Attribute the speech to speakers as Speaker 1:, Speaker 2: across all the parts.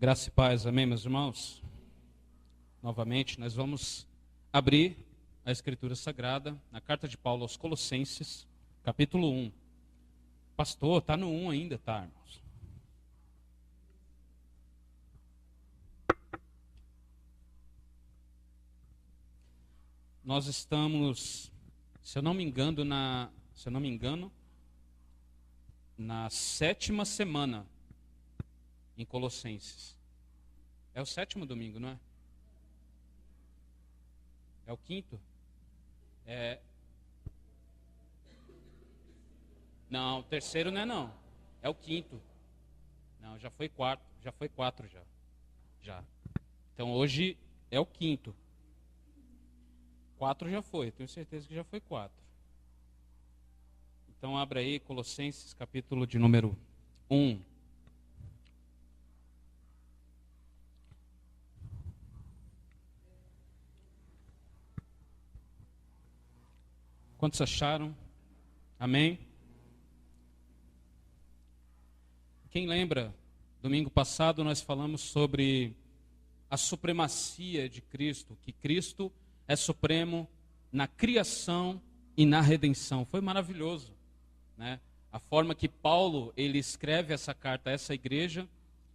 Speaker 1: Graça e paz, amém, meus irmãos? Novamente, nós vamos abrir a Escritura Sagrada, na carta de Paulo aos Colossenses, capítulo 1. Pastor, está no 1 ainda, tá, irmãos? Nós estamos, se eu não me engano, na 7ª semana em Colossenses. É o 7º domingo, não é? É o 5º? Não, o 3º não é não. É o 5º. Não, já foi 4. Já foi 4 já. Então hoje é o 5º. 4 já foi, tenho certeza que já foi 4. Então abra aí Colossenses capítulo de número 1. Quantos acharam? Amém? Quem lembra, domingo passado nós falamos sobre a supremacia de Cristo, que Cristo é supremo na criação e na redenção. Foi maravilhoso, né? A forma que Paulo ele escreve essa carta a essa igreja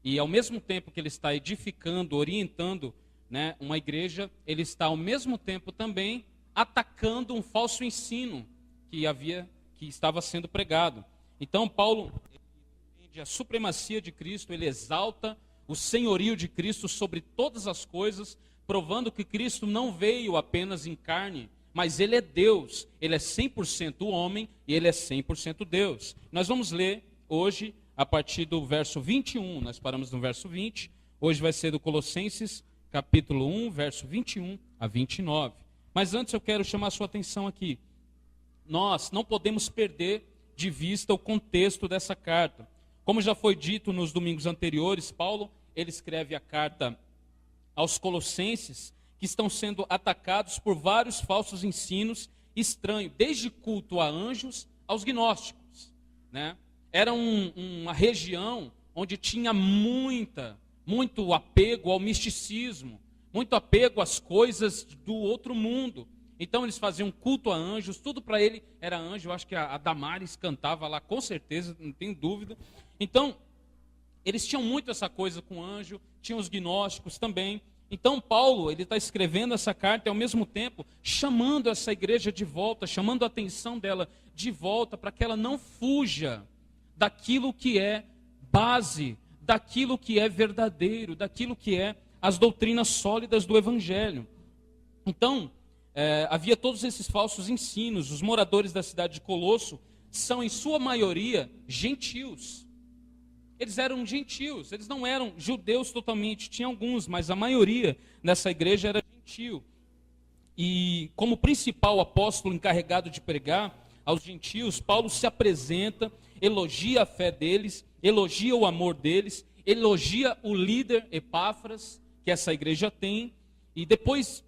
Speaker 1: e ao mesmo tempo que ele está edificando, orientando, né, uma igreja, ele está ao mesmo tempo também atacando um falso ensino que estava sendo pregado. Então Paulo entende a supremacia de Cristo, ele exalta o senhorio de Cristo sobre todas as coisas, provando que Cristo não veio apenas em carne, mas ele é Deus, ele é 100% homem e ele é 100% Deus. Nós vamos ler hoje a partir do verso 21, nós paramos no verso 20, hoje vai ser do Colossenses capítulo 1, verso 21 a 29. Mas antes eu quero chamar a sua atenção aqui. Nós não podemos perder de vista o contexto dessa carta. Como já foi dito nos domingos anteriores, Paulo ele escreve a carta aos Colossenses, que estão sendo atacados por vários falsos ensinos estranhos, desde culto a anjos aos gnósticos, né? Era uma região onde tinha muito apego ao misticismo, muito apego às coisas do outro mundo. Então eles faziam culto a anjos, tudo para ele era anjo. Eu acho que a Damares cantava lá, com certeza, não tenho dúvida. Então, eles tinham muito essa coisa com anjo, tinham os gnósticos também. Então Paulo, ele está escrevendo essa carta e ao mesmo tempo chamando essa igreja de volta, chamando a atenção dela de volta para que ela não fuja daquilo que é base, daquilo que é verdadeiro, daquilo que é as doutrinas sólidas do Evangelho. Então, havia todos esses falsos ensinos. Os moradores da cidade de Colosso são, em sua maioria, gentios. Eles eram gentios, eles não eram judeus totalmente, tinha alguns, mas a maioria nessa igreja era gentio. E como principal apóstolo encarregado de pregar aos gentios, Paulo se apresenta, elogia a fé deles, elogia o amor deles, elogia o líder Epáfras, que essa igreja tem, e depois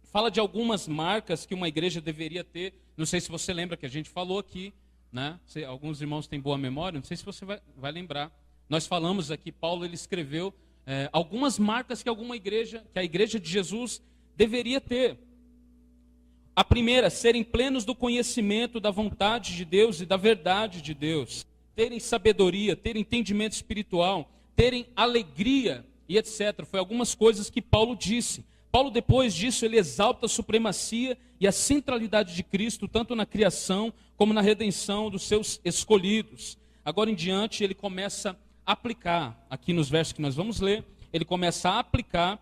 Speaker 1: fala de algumas marcas que uma igreja deveria ter. Não sei se você lembra que a gente falou aqui, né? Alguns irmãos têm boa memória, não sei se você vai lembrar. Nós falamos aqui, Paulo ele escreveu algumas marcas que a igreja de Jesus deveria ter. A primeira, serem plenos do conhecimento da vontade de Deus e da verdade de Deus, terem sabedoria, terem entendimento espiritual, terem alegria e etc. Foi algumas coisas que Paulo disse. Paulo, depois disso, ele exalta a supremacia e a centralidade de Cristo, tanto na criação como na redenção dos seus escolhidos. Agora em diante, ele começa a aplicar, aqui nos versos que nós vamos ler, ele começa a aplicar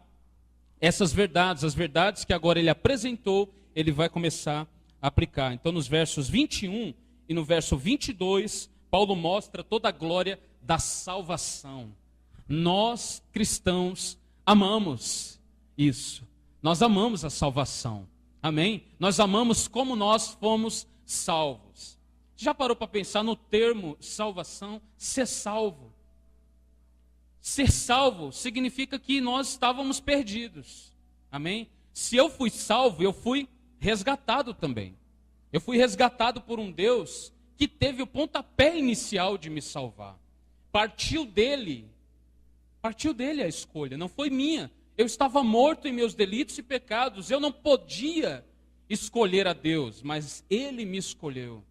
Speaker 1: essas verdades, as verdades que agora ele apresentou, ele vai começar a aplicar. Então, nos versos 21 e no verso 22, Paulo mostra toda a glória da salvação. Nós, cristãos, amamos isso. Nós amamos a salvação. Amém? Nós amamos como nós fomos salvos. Já parou para pensar no termo salvação? Ser salvo. Ser salvo significa que nós estávamos perdidos. Amém? Se eu fui salvo, eu fui resgatado também. Eu fui resgatado por um Deus que teve o pontapé inicial de me salvar. Partiu dele Partiu dele a escolha, não foi minha. Eu estava morto em meus delitos e pecados. Eu não podia escolher a Deus, mas ele me escolheu.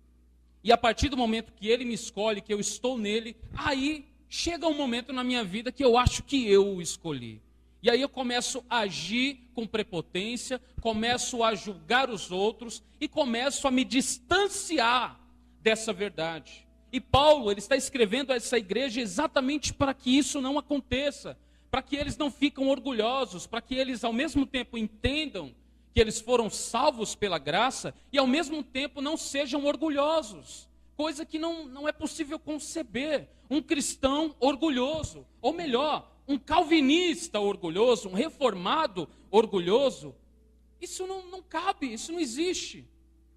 Speaker 1: E a partir do momento que ele me escolhe, que eu estou nele, aí chega um momento na minha vida que eu acho que eu o escolhi. E aí eu começo a agir com prepotência, começo a julgar os outros e começo a me distanciar dessa verdade. E Paulo, ele está escrevendo a essa igreja exatamente para que isso não aconteça, para que eles não fiquem orgulhosos, para que eles ao mesmo tempo entendam que eles foram salvos pela graça e ao mesmo tempo não sejam orgulhosos. Coisa que não é possível conceber. Um cristão orgulhoso, ou melhor, um calvinista orgulhoso, um reformado orgulhoso, isso não cabe, isso não existe.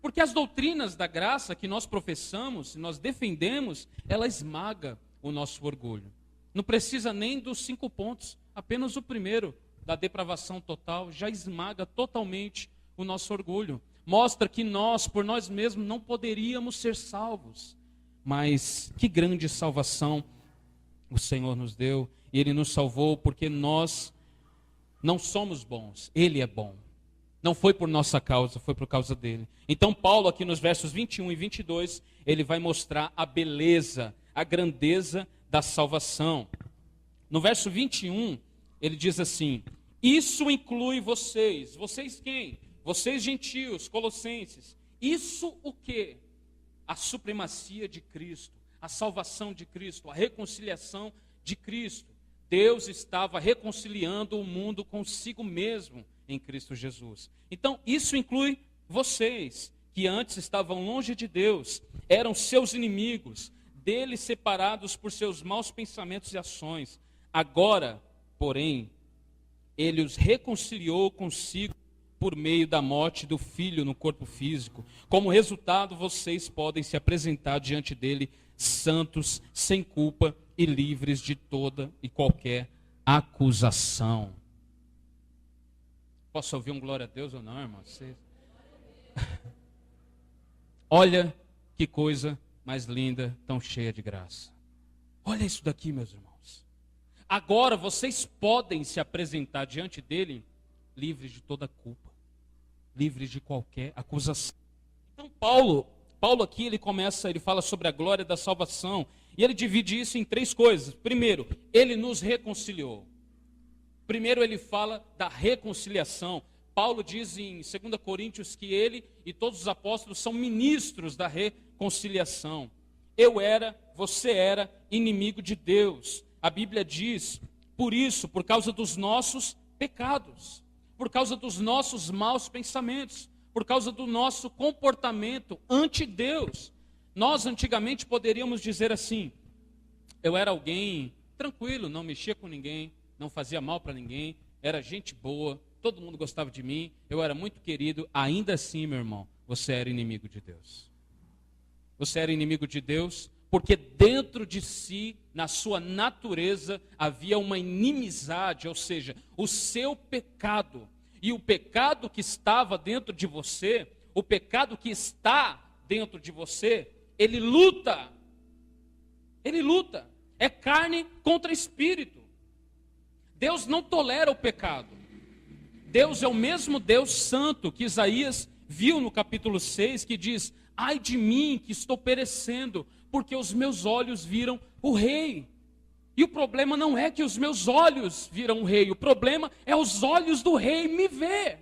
Speaker 1: Porque as doutrinas da graça que nós professamos, nós defendemos, ela esmaga o nosso orgulho. Não precisa nem dos 5 pontos, apenas o primeiro, da depravação total, já esmaga totalmente o nosso orgulho. Mostra que nós, por nós mesmos, não poderíamos ser salvos. Mas que grande salvação o Senhor nos deu. E Ele nos salvou porque nós não somos bons. Ele é bom. Não foi por nossa causa, foi por causa dele. Então Paulo aqui nos versos 21 e 22, ele vai mostrar a beleza, a grandeza da salvação. No verso 21, ele diz assim: isso inclui vocês. Vocês quem? Vocês gentios, colossenses. Isso o quê? A supremacia de Cristo, a salvação de Cristo, a reconciliação de Cristo. Deus estava reconciliando o mundo consigo mesmo em Cristo Jesus. Então, isso inclui vocês, que antes estavam longe de Deus, eram seus inimigos, dele separados por seus maus pensamentos e ações. Agora, porém, ele os reconciliou consigo por meio da morte do Filho no corpo físico. Como resultado, vocês podem se apresentar diante dele santos, sem culpa e livres de toda e qualquer acusação. Posso ouvir um glória a Deus ou não, irmão? Olha que coisa mais linda, tão cheia de graça. Olha isso daqui, meus irmãos. Agora vocês podem se apresentar diante dele livres de toda culpa, livres de qualquer acusação. Então Paulo aqui ele fala sobre a glória da salvação, e ele divide isso em 3 coisas. Primeiro, ele nos reconciliou. Primeiro ele fala da reconciliação. Paulo diz em 2 Coríntios que ele e todos os apóstolos são ministros da reconciliação. Você era inimigo de Deus. A Bíblia diz, por isso, por causa dos nossos pecados, por causa dos nossos maus pensamentos, por causa do nosso comportamento ante Deus. Nós antigamente poderíamos dizer assim: eu era alguém tranquilo, não mexia com ninguém, não fazia mal para ninguém, era gente boa, todo mundo gostava de mim, eu era muito querido. Ainda assim, meu irmão, você era inimigo de Deus. Você era inimigo de Deus porque dentro de si, na sua natureza, havia uma inimizade, ou seja, o seu pecado. E o pecado que estava dentro de você, o pecado que está dentro de você, ele luta. Ele luta. É carne contra espírito. Deus não tolera o pecado. Deus é o mesmo Deus santo que Isaías viu no capítulo 6, que diz: ai de mim que estou perecendo, porque os meus olhos viram o rei. E o problema não é que os meus olhos viram o rei, o problema é os olhos do rei me ver.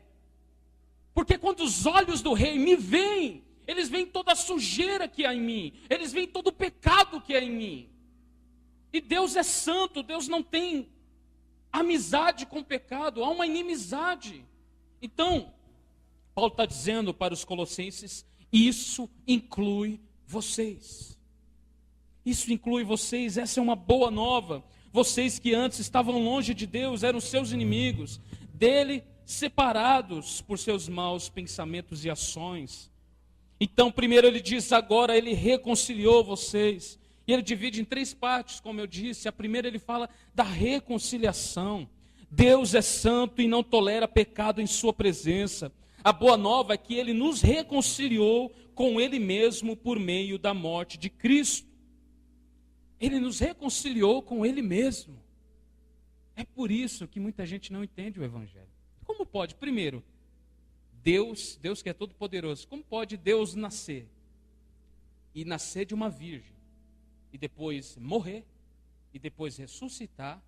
Speaker 1: Porque quando os olhos do rei me veem, eles veem toda a sujeira que há em mim, eles veem todo o pecado que há em mim. E Deus é santo, Deus não tem amizade com o pecado, há uma inimizade. Então, Paulo está dizendo para os colossenses: isso inclui vocês. Isso inclui vocês, essa é uma boa nova. Vocês que antes estavam longe de Deus, eram seus inimigos, dele separados por seus maus pensamentos e ações. Então, primeiro ele diz, agora ele reconciliou vocês. E ele divide em 3 partes, como eu disse. A primeira ele fala da reconciliação. Deus é santo e não tolera pecado em sua presença. A boa nova é que ele nos reconciliou com ele mesmo por meio da morte de Cristo. Ele nos reconciliou com ele mesmo. É por isso que muita gente não entende o Evangelho. Como pode? Primeiro, Deus que é todo poderoso, como pode Deus nascer? E nascer de uma virgem, e depois morrer, e depois ressuscitar,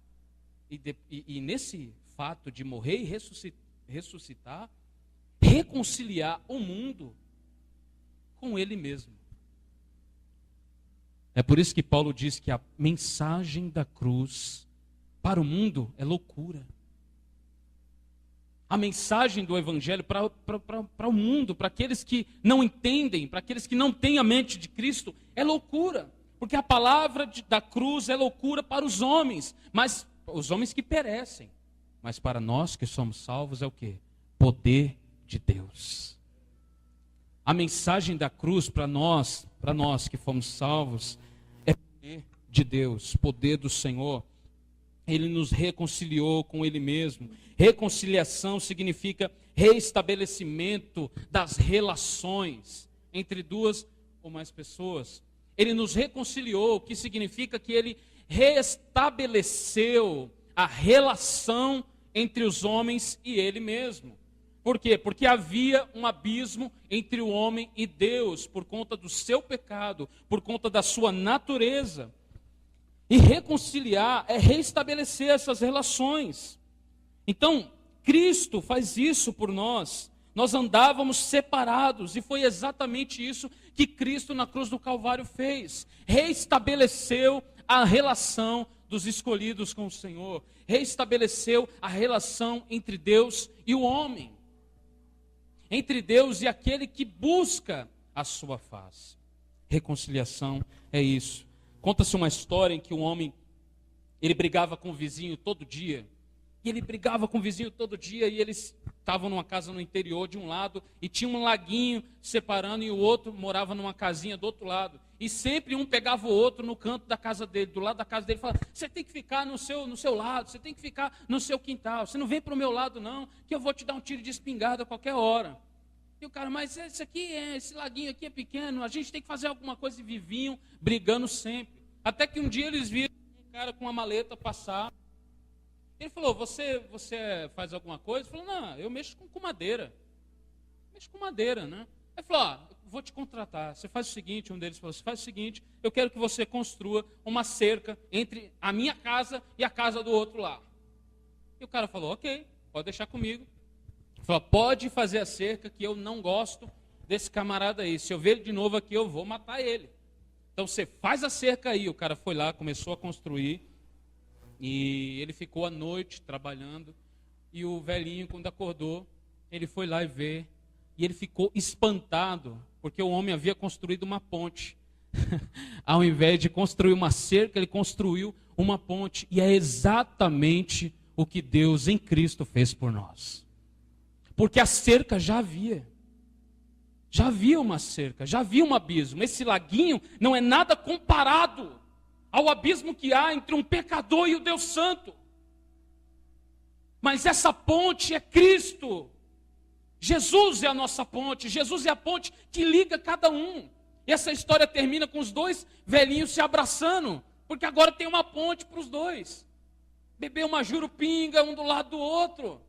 Speaker 1: e nesse fato de morrer e ressuscitar, reconciliar o mundo com Ele mesmo. É por isso que Paulo diz que a mensagem da cruz para o mundo é loucura. A mensagem do Evangelho para o mundo, para aqueles que não entendem, para aqueles que não têm a mente de Cristo, é loucura. Porque a palavra da cruz é loucura para os homens, mas os homens que perecem. Mas para nós que somos salvos é o quê? Poder de Deus. A mensagem da cruz para nós que fomos salvos, é poder de Deus, poder do Senhor. Ele nos reconciliou com Ele mesmo. Reconciliação significa reestabelecimento das relações entre duas ou mais pessoas. Ele nos reconciliou, o que significa que Ele restabeleceu a relação entre os homens e Ele mesmo. Por quê? Porque havia um abismo entre o homem e Deus, por conta do seu pecado, por conta da sua natureza. E reconciliar é reestabelecer essas relações. Então, Cristo faz isso por nós. Nós andávamos separados, e foi exatamente isso que Cristo na cruz do Calvário fez. Reestabeleceu a relação dos escolhidos com o Senhor. Reestabeleceu a relação entre Deus e o homem. Entre Deus e aquele que busca a sua face. Reconciliação é isso. Conta-se uma história em que um homem, ele brigava com o vizinho todo dia. E ele brigava com o vizinho todo dia, e eles estavam numa casa no interior de um lado, e tinha um laguinho separando, e o outro morava numa casinha do outro lado. E sempre um pegava o outro no canto da casa dele, do lado da casa dele, e falava: você tem que ficar no seu lado, você tem que ficar no seu quintal, você não vem para o meu lado não, que eu vou te dar um tiro de espingarda a qualquer hora. E o cara: mas esse laguinho aqui é pequeno, a gente tem que fazer alguma coisa, e vivinham brigando sempre. Até que um dia eles viram um cara com uma maleta passar. Ele falou: você faz alguma coisa? Ele falou: não, eu mexo com madeira. Mexo com madeira, né? Ele falou: vou te contratar. Você faz o seguinte, um deles falou: você faz o seguinte, eu quero que você construa uma cerca entre a minha casa e a casa do outro lá. E o cara falou: ok, pode deixar comigo. Ele falou: pode fazer a cerca, que eu não gosto desse camarada aí. Se eu ver ele de novo aqui, eu vou matar ele. Então você faz a cerca aí. O cara foi lá, começou a construir. E ele ficou a noite trabalhando. E o velhinho, quando acordou, ele foi lá e vê. E ele ficou espantado, porque o homem havia construído uma ponte. Ao invés de construir uma cerca, ele construiu uma ponte. E é exatamente o que Deus em Cristo fez por nós. Porque a cerca já havia. Já havia uma cerca, já havia um abismo. Esse laguinho não é nada comparado ao abismo que há entre um pecador e o Deus Santo. Mas essa ponte é Cristo. Jesus é a nossa ponte. Jesus é a ponte que liga cada um. E essa história termina com os dois velhinhos se abraçando, porque agora tem uma ponte para os dois. Beber uma jurupinga um do lado do outro.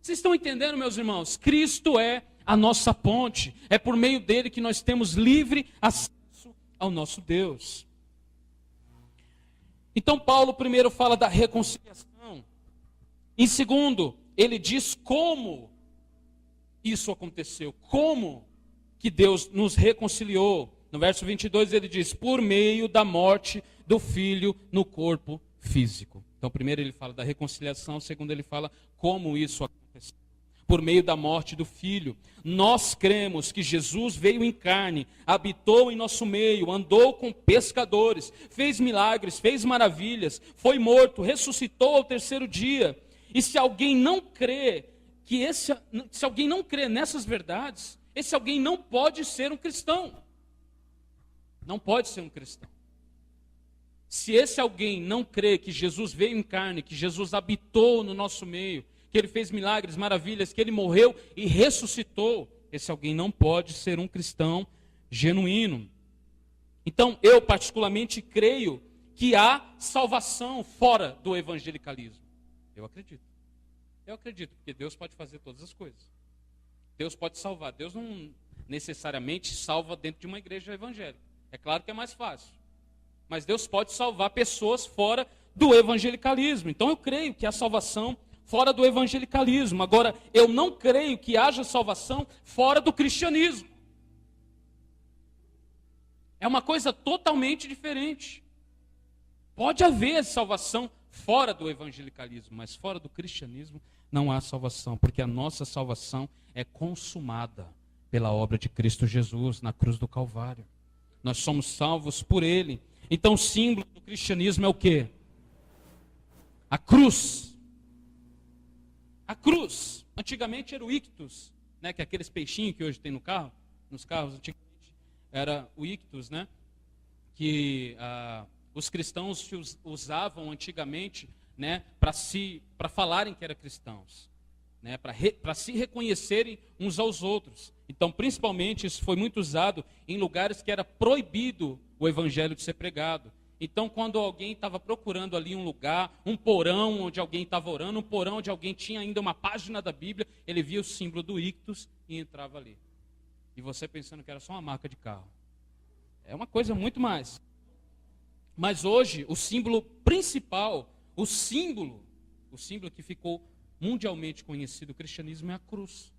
Speaker 1: Vocês estão entendendo, meus irmãos? Cristo é a nossa ponte. É por meio dele que nós temos livre acesso ao nosso Deus. Então Paulo primeiro fala da reconciliação. Em segundo, ele diz como isso aconteceu. Como que Deus nos reconciliou. No verso 22 ele diz: por meio da morte do Filho no corpo físico. Então primeiro ele fala da reconciliação, segundo ele fala como isso aconteceu. Por meio da morte do Filho. Nós cremos que Jesus veio em carne, habitou em nosso meio, andou com pescadores, fez milagres, fez maravilhas, foi morto, ressuscitou ao terceiro dia. E se alguém não crê se alguém não crê nessas verdades, esse alguém não pode ser um cristão. Não pode ser um cristão. Se esse alguém não crê que Jesus veio em carne, que Jesus habitou no nosso meio, que ele fez milagres, maravilhas, que ele morreu e ressuscitou, esse alguém não pode ser um cristão genuíno. Então, eu particularmente creio que há salvação fora do evangelicalismo. Eu acredito. Eu acredito, porque Deus pode fazer todas as coisas. Deus pode salvar. Deus não necessariamente salva dentro de uma igreja evangélica. É claro que é mais fácil. Mas Deus pode salvar pessoas fora do evangelicalismo. Então eu creio que há salvação fora do evangelicalismo. Agora, eu não creio que haja salvação fora do cristianismo. É uma coisa totalmente diferente. Pode haver salvação fora do evangelicalismo, mas fora do cristianismo não há salvação, porque a nossa salvação é consumada pela obra de Cristo Jesus na cruz do Calvário. Nós somos salvos por Ele. Então o símbolo do cristianismo é o quê? A cruz. A cruz. Antigamente era o ictus, né, que é aqueles peixinhos que hoje tem no carro, nos carros antigamente era o ictus, né, que os cristãos usavam antigamente, né, para falarem que eram cristãos, né, para se reconhecerem uns aos outros. Então, principalmente, isso foi muito usado em lugares que era proibido o evangelho de ser pregado. Então, quando alguém estava procurando ali um lugar, um porão onde alguém estava orando, um porão onde alguém tinha ainda uma página da Bíblia, ele via o símbolo do ictus e entrava ali. E você pensando que era só uma marca de carro. É uma coisa muito mais. Mas hoje, o símbolo principal, o símbolo que ficou mundialmente conhecido do cristianismo é a cruz.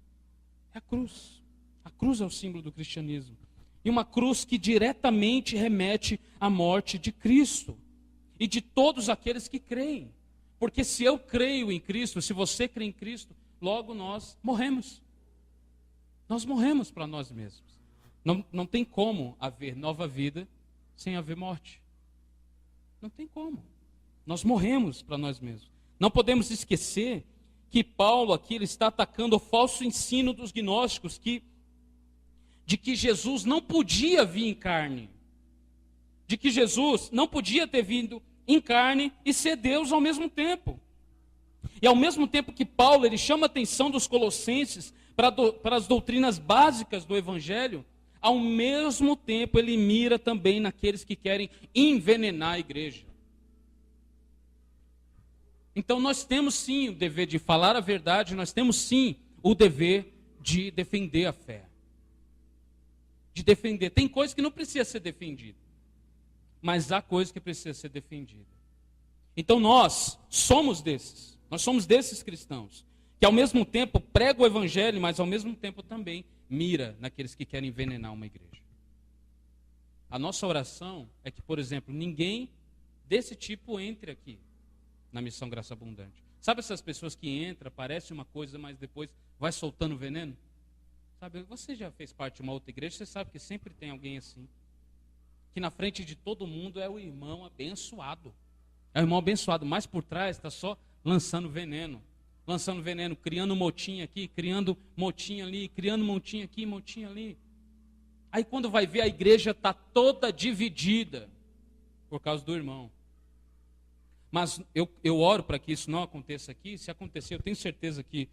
Speaker 1: É a cruz. A cruz é o símbolo do cristianismo. E uma cruz que diretamente remete à morte de Cristo e de todos aqueles que creem. Porque se eu creio em Cristo, se você crê em Cristo, logo nós morremos. Nós morremos para nós mesmos. Não tem como haver nova vida sem haver morte. Não tem como. Nós morremos para nós mesmos. Não podemos esquecer que Paulo aqui ele está atacando o falso ensino dos gnósticos de que Jesus não podia vir em carne. De que Jesus não podia ter vindo em carne e ser Deus ao mesmo tempo. E ao mesmo tempo que Paulo ele chama a atenção dos colossenses para as doutrinas básicas do Evangelho, ao mesmo tempo ele mira também naqueles que querem envenenar a igreja. Então nós temos sim o dever de falar a verdade, nós temos sim o dever de defender a fé. De defender. Tem coisa que não precisa ser defendida, mas há coisa que precisa ser defendida. Então nós somos desses cristãos, que ao mesmo tempo pregam o evangelho, mas ao mesmo tempo também mira naqueles que querem envenenar uma igreja. A nossa oração é que, por exemplo, ninguém desse tipo entre aqui na Missão Graça Abundante. Sabe essas pessoas que entram, parece uma coisa, mas depois vai soltando veneno? Sabe, você já fez parte de uma outra igreja, você sabe que sempre tem alguém assim. Que na frente de todo mundo é o irmão abençoado. É o irmão abençoado, mas por trás está só lançando veneno. Lançando veneno, criando motinha aqui, criando motinha ali, criando motinha aqui, motinha ali. Aí quando vai ver, a igreja está toda dividida por causa do irmão. Mas eu oro para que isso não aconteça aqui. Se acontecer, eu tenho certeza que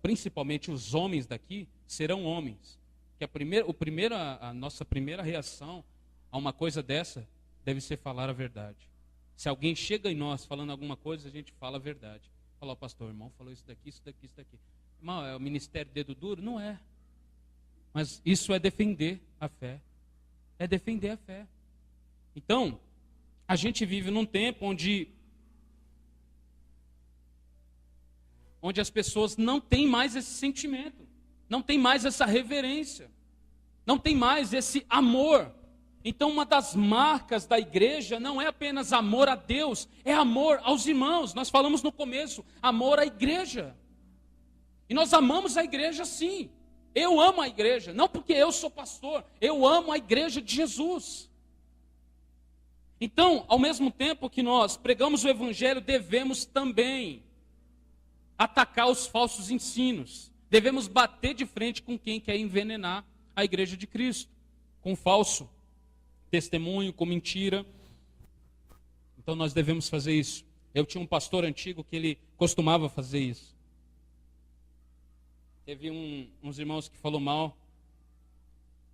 Speaker 1: principalmente os homens daqui serão homens. Que a nossa primeira reação a uma coisa dessa deve ser falar a verdade. Se alguém chega em nós falando alguma coisa, a gente fala a verdade. Fala, pastor, o irmão falou isso daqui, isso daqui, isso daqui. Irmão, é o ministério dedo duro? Não é. Mas isso é defender a fé. É defender a fé. Então, a gente vive num tempo onde as pessoas não têm mais esse sentimento, não tem mais essa reverência, não tem mais esse amor. Então, uma das marcas da igreja não é apenas amor a Deus, é amor aos irmãos. Nós falamos no começo, amor à igreja. E nós amamos a igreja sim. Eu amo a igreja, não porque eu sou pastor, eu amo a igreja de Jesus. Então, ao mesmo tempo que nós pregamos o evangelho, devemos também atacar os falsos ensinos. Devemos bater de frente com quem quer envenenar a igreja de Cristo, com falso testemunho, com mentira. Então nós devemos fazer isso. Eu tinha um pastor antigo que ele costumava fazer isso. Teve uns irmãos que falou mal,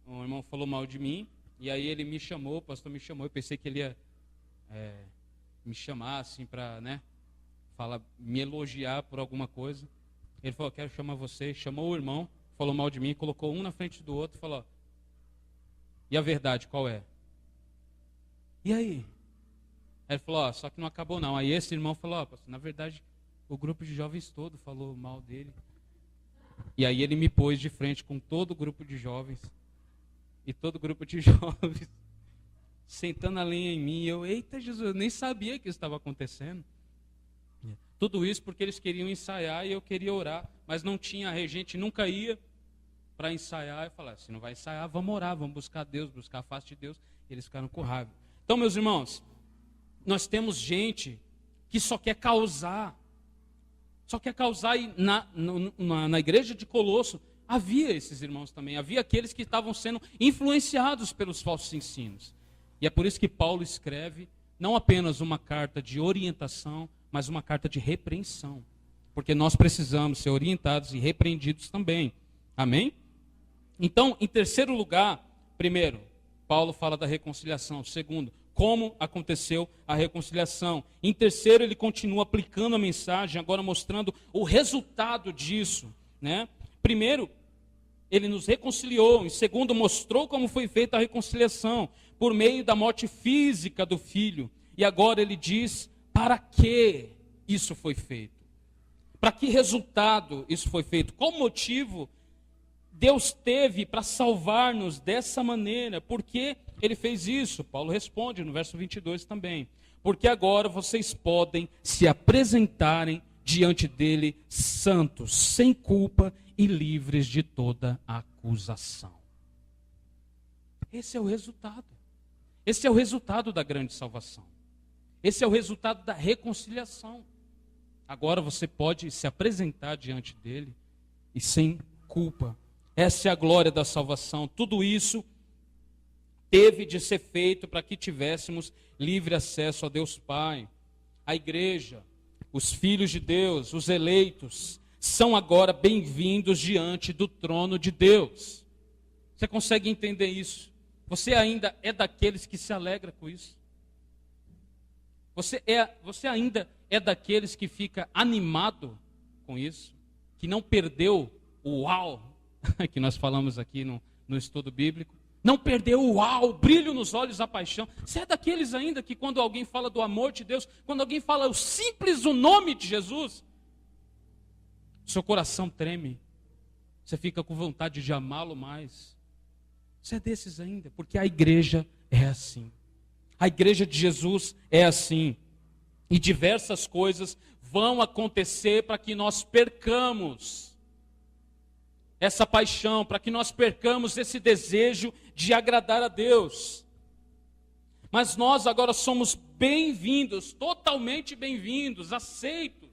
Speaker 1: um irmão falou mal de mim, e aí ele me chamou, o pastor me chamou, eu pensei que ele ia me chamar assim para, me elogiar por alguma coisa. Ele falou, quero chamar você. Chamou o irmão, falou mal de mim, colocou um na frente do outro e falou, e a verdade qual é? E aí? Aí ele falou, só que não acabou não. Aí esse irmão falou, na verdade, o grupo de jovens todo falou mal dele. E aí ele me pôs de frente com todo o grupo de jovens. E todo o grupo de jovens sentando a lenha em mim. E eu, eita Jesus, eu nem sabia que isso estava acontecendo. Tudo isso porque eles queriam ensaiar e eu queria orar. Mas não tinha, a regente nunca ia para ensaiar. Eu falei, se não vai ensaiar, vamos orar, vamos buscar Deus, buscar a face de Deus. E eles ficaram com raiva. Então, meus irmãos, nós temos gente que só quer causar. Só quer causar. E na igreja de Colosso, havia esses irmãos também. Havia aqueles que estavam sendo influenciados pelos falsos ensinos. E é por isso que Paulo escreve não apenas uma carta de orientação, mas uma carta de repreensão. Porque nós precisamos ser orientados e repreendidos também. Amém? Então, em terceiro lugar, primeiro, Paulo fala da reconciliação. Segundo, como aconteceu a reconciliação. Em terceiro, ele continua aplicando a mensagem, agora mostrando o resultado disso, né? Primeiro, ele nos reconciliou. Em segundo, mostrou como foi feita a reconciliação, por meio da morte física do Filho. E agora ele diz, para que isso foi feito? Para que resultado isso foi feito? Qual motivo Deus teve para salvar-nos dessa maneira? Por que ele fez isso? Paulo responde no verso 22 também. Porque agora vocês podem se apresentarem diante dele santos, sem culpa e livres de toda acusação. Esse é o resultado. Esse é o resultado da grande salvação. Esse é o resultado da reconciliação. Agora você pode se apresentar diante dele e sem culpa. Essa é a glória da salvação. Tudo isso teve de ser feito para que tivéssemos livre acesso a Deus Pai. A igreja, os filhos de Deus, os eleitos, são agora bem-vindos diante do trono de Deus. Você consegue entender isso? Você ainda é daqueles que se alegra com isso? Você ainda é daqueles que fica animado com isso? Que não perdeu o uau, que nós falamos aqui no estudo bíblico? Não perdeu o uau, o brilho nos olhos, a paixão? Você é daqueles ainda que quando alguém fala do amor de Deus, quando alguém fala o nome de Jesus, seu coração treme, você fica com vontade de amá-lo mais? Você é desses ainda, porque a igreja é assim. A igreja de Jesus é assim. E diversas coisas vão acontecer para que nós percamos essa paixão, para que nós percamos esse desejo de agradar a Deus. Mas nós agora somos bem-vindos, totalmente bem-vindos, aceitos.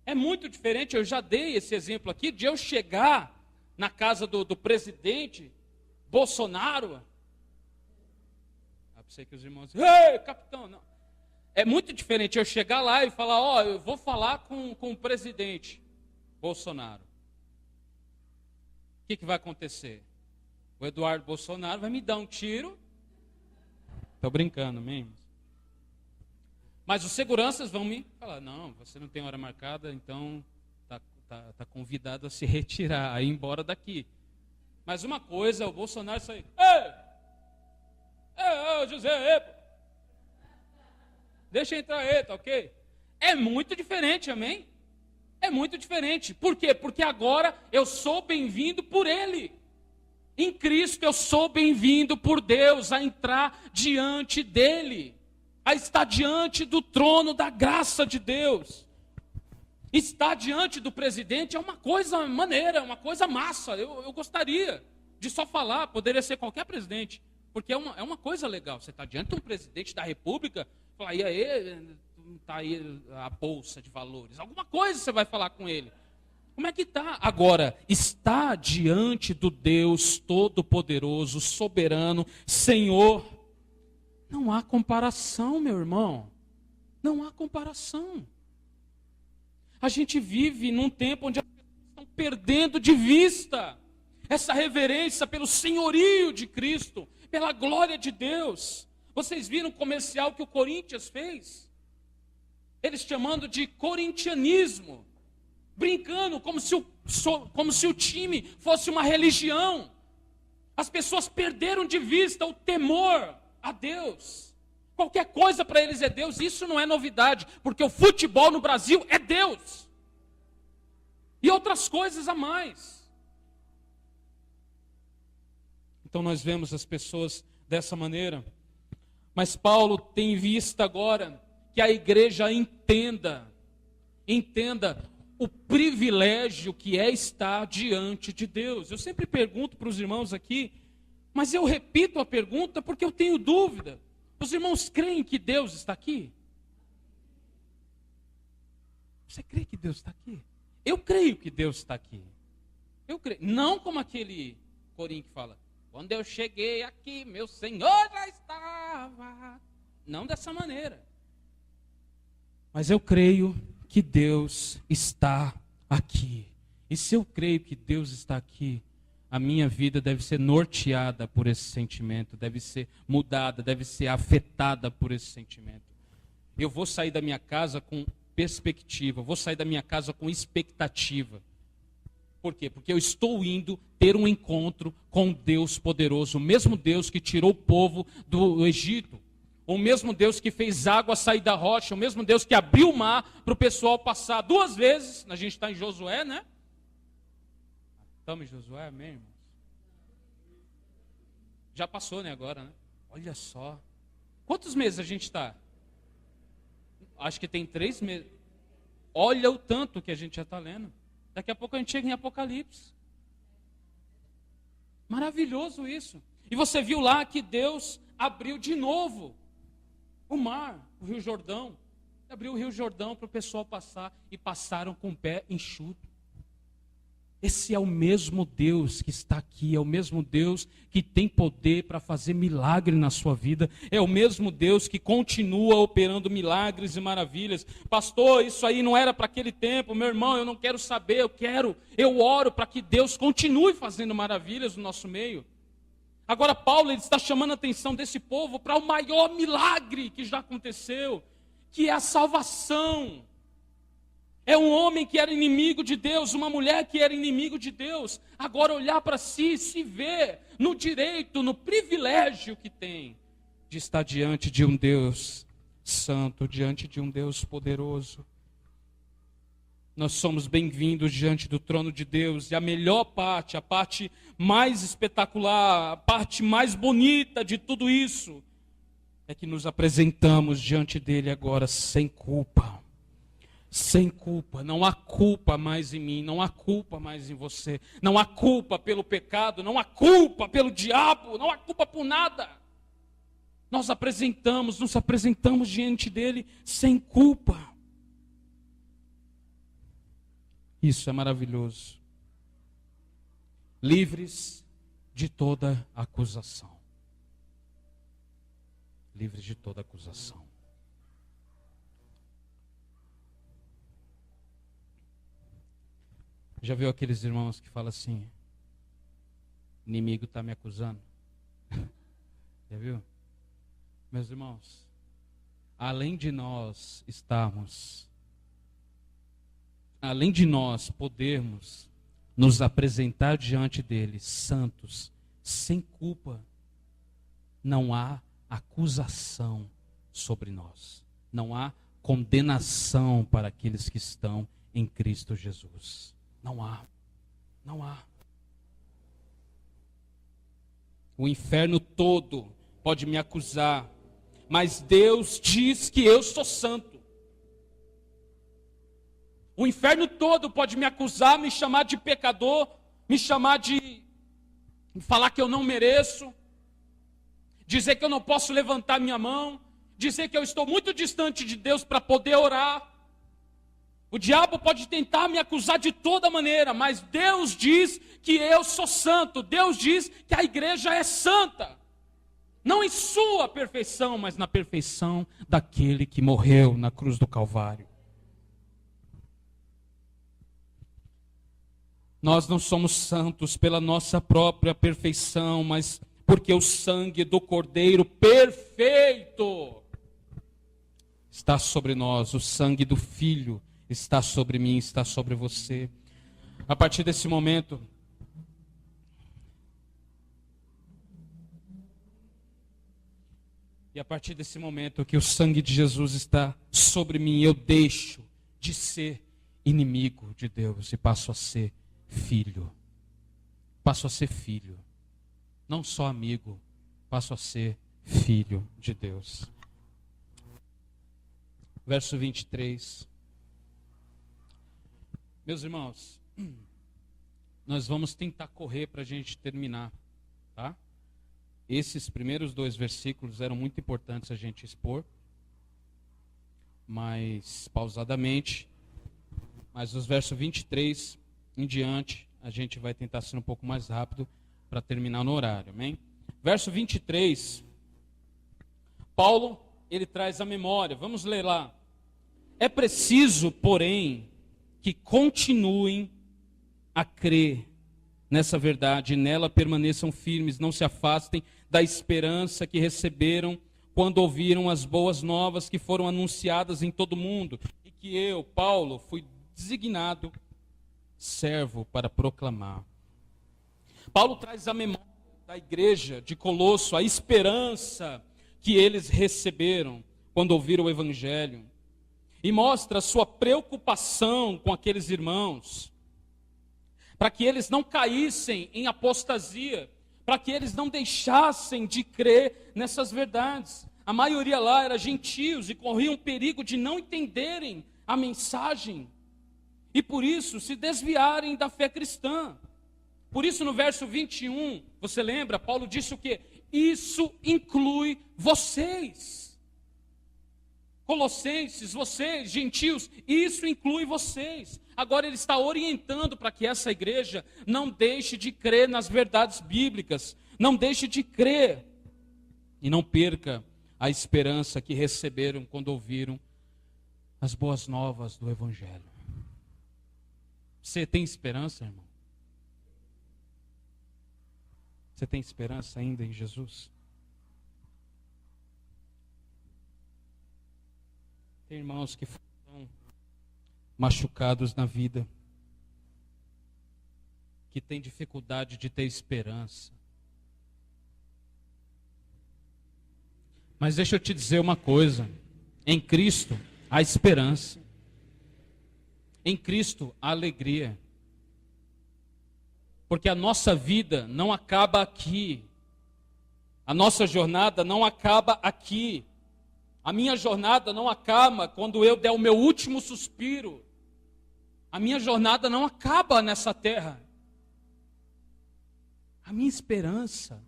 Speaker 1: É muito diferente, eu já dei esse exemplo aqui, de eu chegar na casa do presidente Bolsonaro. Sei que os irmãos dizem, ei, capitão, não. É muito diferente eu chegar lá e falar, eu vou falar com o presidente Bolsonaro. O que vai acontecer? O Eduardo Bolsonaro vai me dar um tiro. Estou brincando mesmo. Mas os seguranças vão me falar, não, você não tem hora marcada, então tá convidado a se retirar, a ir embora daqui. Mas uma coisa é o Bolsonaro sair, José, deixa entrar aí, tá ok? É muito diferente, amém? É muito diferente. Por quê? Porque agora eu sou bem-vindo por Ele. Em Cristo eu sou bem-vindo por Deus a entrar diante dEle, a estar diante do trono da graça de Deus. Estar diante do presidente é uma coisa maneira, uma coisa massa. Eu gostaria de só falar, poderia ser qualquer presidente. Porque é uma coisa legal, você está diante de um presidente da república, fala, e aí, está aí a bolsa de valores, alguma coisa você vai falar com ele. Como é que está? Agora, está diante do Deus Todo-Poderoso, Soberano, Senhor, não há comparação, meu irmão, não há comparação. A gente vive num tempo onde as pessoas estão perdendo de vista essa reverência pelo senhorio de Cristo, pela glória de Deus. Vocês viram o comercial que o Corinthians fez? eles chamando de corintianismo, brincando como se o time fosse uma religião. As pessoas perderam de vista o temor a Deus. Qualquer coisa para eles é Deus. Isso não é novidade, porque o futebol no Brasil é Deus. E outras coisas a mais. Então nós vemos as pessoas dessa maneira. Mas Paulo tem vista agora que a igreja entenda o privilégio que é estar diante de Deus. Eu sempre pergunto para os irmãos aqui, mas eu repito a pergunta porque eu tenho dúvida. Os irmãos creem que Deus está aqui? Você crê que Deus está aqui? Eu creio que Deus está aqui. Eu creio. Não como aquele corinho que fala, quando eu cheguei aqui, meu Senhor já estava. Não dessa maneira. Mas eu creio que Deus está aqui. E se eu creio que Deus está aqui, a minha vida deve ser norteada por esse sentimento, deve ser mudada, deve ser afetada por esse sentimento. Eu vou sair da minha casa com perspectiva, vou sair da minha casa com expectativa. Por quê? Porque eu estou indo ter um encontro com Deus poderoso, o mesmo Deus que tirou o povo do Egito, o mesmo Deus que fez água sair da rocha, o mesmo Deus que abriu o mar para o pessoal passar 2 vezes. A gente está em Josué, né? Estamos em Josué, amém, irmãos? Já passou, né, agora, né? Olha só. Quantos meses a gente está? Acho que tem 3 meses. Olha o tanto que a gente já está lendo. Daqui a pouco a gente chega em Apocalipse. Maravilhoso isso. E você viu lá que Deus abriu de novo o mar, o Rio Jordão. Abriu o Rio Jordão para o pessoal passar e passaram com o pé enxuto. Esse é o mesmo Deus que está aqui, é o mesmo Deus que tem poder para fazer milagre na sua vida, é o mesmo Deus que continua operando milagres e maravilhas. Pastor, isso aí não era para aquele tempo, meu irmão, eu não quero saber, eu oro para que Deus continue fazendo maravilhas no nosso meio. Agora Paulo ele está chamando a atenção desse povo para o maior milagre que já aconteceu, que é a salvação. É um homem que era inimigo de Deus, uma mulher que era inimigo de Deus, agora olhar para si e se ver no direito, no privilégio que tem de estar diante de um Deus santo, diante de um Deus poderoso. Nós somos bem-vindos diante do trono de Deus, e a melhor parte, a parte mais espetacular, a parte mais bonita de tudo isso, é que nos apresentamos diante dele agora sem culpa. Sem culpa, não há culpa mais em mim, não há culpa mais em você, não há culpa pelo pecado, não há culpa pelo diabo, não há culpa por nada. Nós nos apresentamos diante dele sem culpa. Isso é maravilhoso. Livres de toda acusação. Livres de toda acusação. Já viu aqueles irmãos que falam assim, inimigo está me acusando? Já viu? Meus irmãos, além de nós podermos nos apresentar diante dele, santos, sem culpa, não há acusação sobre nós. Não há condenação para aqueles que estão em Cristo Jesus. Não há. O inferno todo pode me acusar, mas Deus diz que eu sou santo. O inferno todo pode me acusar, me chamar de pecador, me falar que eu não mereço, dizer que eu não posso levantar minha mão, dizer que eu estou muito distante de Deus para poder orar. O diabo pode tentar me acusar de toda maneira, mas Deus diz que eu sou santo. Deus diz que a igreja é santa. Não em sua perfeição, mas na perfeição daquele que morreu na cruz do Calvário. Nós não somos santos pela nossa própria perfeição, mas porque o sangue do Cordeiro perfeito está sobre nós, o sangue do Filho está sobre mim, está sobre você. A partir desse momento, que o sangue de Jesus está sobre mim, eu deixo de ser inimigo de Deus e passo a ser filho. Passo a ser filho. Não só amigo, passo a ser filho de Deus. Verso 23. Meus irmãos, nós vamos tentar correr para a gente terminar, tá? Esses primeiros 2 versículos eram muito importantes a gente expor, mas pausadamente. Mas os versos 23 em diante, a gente vai tentar ser um pouco mais rápido para terminar no horário, amém? Verso 23, Paulo, ele traz a memória, vamos ler lá. É preciso, porém, que continuem a crer nessa verdade, e nela permaneçam firmes, não se afastem da esperança que receberam quando ouviram as boas novas que foram anunciadas em todo o mundo, e que eu, Paulo, fui designado servo para proclamar. Paulo traz a memória da igreja de Colosso, a esperança que eles receberam quando ouviram o evangelho, e mostra a sua preocupação com aqueles irmãos, para que eles não caíssem em apostasia, para que eles não deixassem de crer nessas verdades. A maioria lá era gentios e corriam perigo de não entenderem a mensagem e por isso se desviarem da fé cristã. Por isso no verso 21, você lembra, Paulo disse o quê? Isso inclui vocês. Colossenses, vocês, gentios, isso inclui vocês. Agora ele está orientando para que essa igreja não deixe de crer nas verdades bíblicas, não deixe de crer e não perca a esperança que receberam quando ouviram as boas novas do evangelho. Você tem esperança, irmão? Você tem esperança ainda em Jesus? Tem irmãos que foram machucados na vida, que têm dificuldade de ter esperança. Mas deixa eu te dizer uma coisa, em Cristo há esperança, em Cristo há alegria, porque a nossa vida não acaba aqui, a nossa jornada não acaba aqui, a minha jornada não acaba quando eu der o meu último suspiro, a minha jornada não acaba nessa terra, a minha esperança,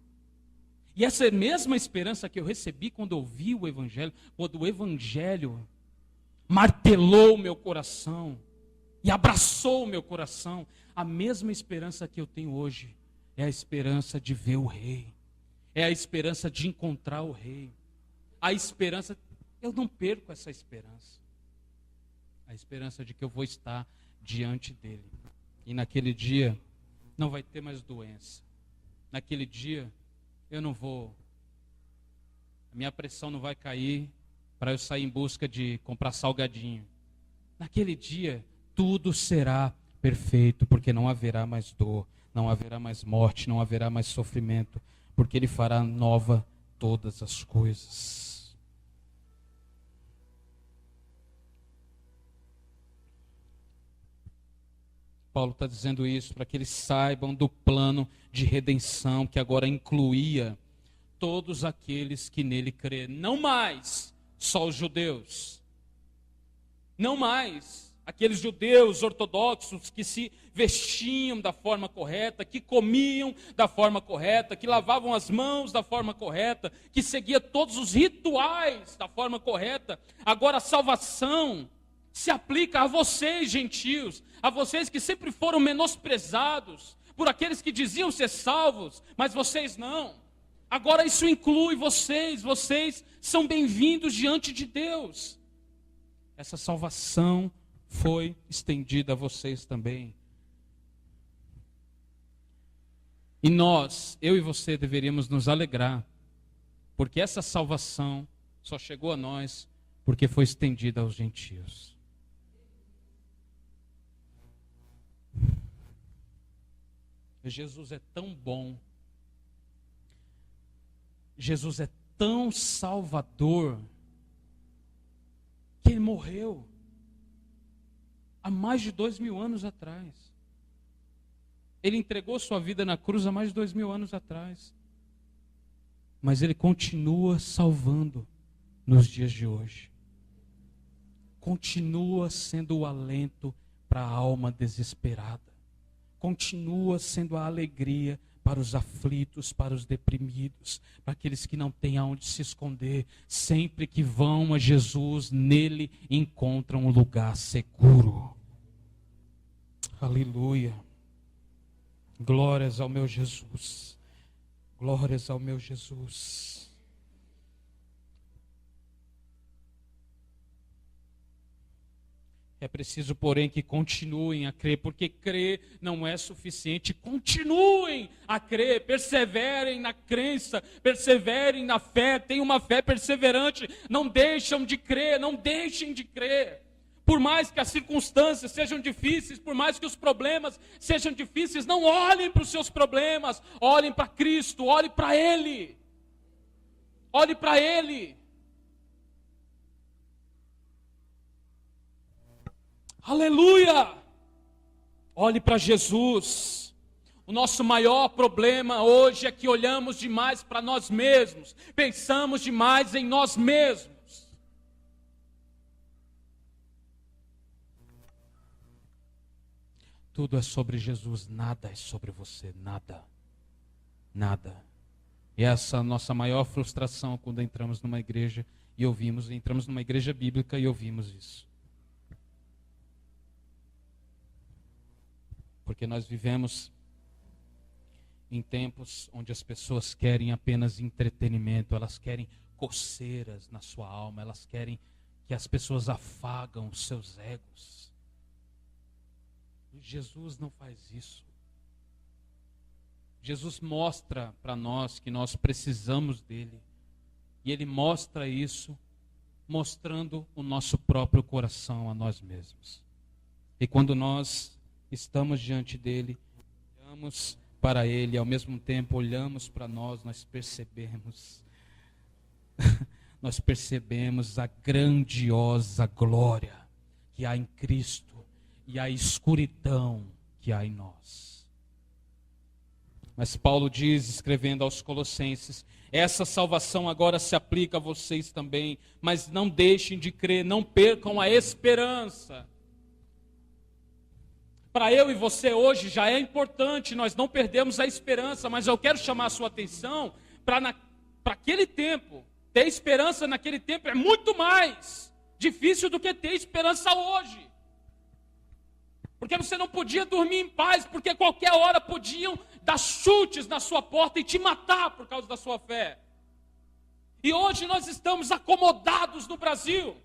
Speaker 1: e essa mesma esperança que eu recebi quando ouvi o Evangelho, quando o Evangelho martelou o meu coração e abraçou o meu coração, a mesma esperança que eu tenho hoje é a esperança de ver o Rei, é a esperança de encontrar o Rei, a esperança, eu não perco essa esperança, a esperança de que eu vou estar diante dele, e naquele dia não vai ter mais doença, naquele dia eu não vou, a minha pressão não vai cair para eu sair em busca de comprar salgadinho. Naquele dia, tudo será perfeito, porque não haverá mais dor, não haverá mais morte, não haverá mais sofrimento, porque Ele fará nova todas as coisas. Paulo está dizendo isso para que eles saibam do plano de redenção que agora incluía todos aqueles que nele crê. Não mais só os judeus. Não mais aqueles judeus ortodoxos que se vestiam da forma correta, que comiam da forma correta, que lavavam as mãos da forma correta, que seguia todos os rituais da forma correta. Agora a salvação se aplica a vocês, gentios, a vocês que sempre foram menosprezados por aqueles que diziam ser salvos, mas vocês não. Agora isso inclui vocês, vocês são bem-vindos diante de Deus. Essa salvação foi estendida a vocês também. E nós, eu e você, deveríamos nos alegrar, porque essa salvação só chegou a nós porque foi estendida aos gentios. Jesus é tão bom, Jesus é tão salvador, que Ele morreu há mais de 2000 anos atrás. Ele entregou sua vida na cruz há mais de 2000 anos atrás. Mas Ele continua salvando nos dias de hoje. Continua sendo o alento para a alma desesperada. Continua sendo a alegria para os aflitos, para os deprimidos, para aqueles que não têm aonde se esconder. Sempre que vão a Jesus, nele encontram um lugar seguro. Aleluia. Glórias ao meu Jesus. Glórias ao meu Jesus. É preciso, porém, que continuem a crer, porque crer não é suficiente. Continuem a crer, perseverem na crença, perseverem na fé, tenham uma fé perseverante, não deixem de crer, não deixem de crer. Por mais que as circunstâncias sejam difíceis, por mais que os problemas sejam difíceis, não olhem para os seus problemas, olhem para Cristo, olhem para Ele. Olhe para Ele. Aleluia! Olhe para Jesus. O nosso maior problema hoje é que olhamos demais para nós mesmos, pensamos demais em nós mesmos. Tudo é sobre Jesus, nada é sobre você, nada. Nada. E essa é a nossa maior frustração quando entramos numa igreja e entramos numa igreja bíblica e ouvimos isso. Porque nós vivemos em tempos onde as pessoas querem apenas entretenimento, elas querem coceiras na sua alma, elas querem que as pessoas afagam os seus egos. Jesus não faz isso. Jesus mostra para nós que nós precisamos dele. E ele mostra isso mostrando o nosso próprio coração a nós mesmos. E quando nós estamos diante dele, olhamos para ele, ao mesmo tempo olhamos para nós percebemos nós percebemos a grandiosa glória que há em Cristo e a escuridão que há em nós. Mas Paulo diz, escrevendo aos Colossenses, essa salvação agora se aplica a vocês também, mas não deixem de crer, não percam a esperança. Para eu e você hoje já é importante nós não perdermos a esperança, mas eu quero chamar a sua atenção para aquele tempo. Ter esperança naquele tempo é muito mais difícil do que ter esperança hoje. Porque você não podia dormir em paz, porque qualquer hora podiam dar chutes na sua porta e te matar por causa da sua fé. E hoje nós estamos acomodados no Brasil.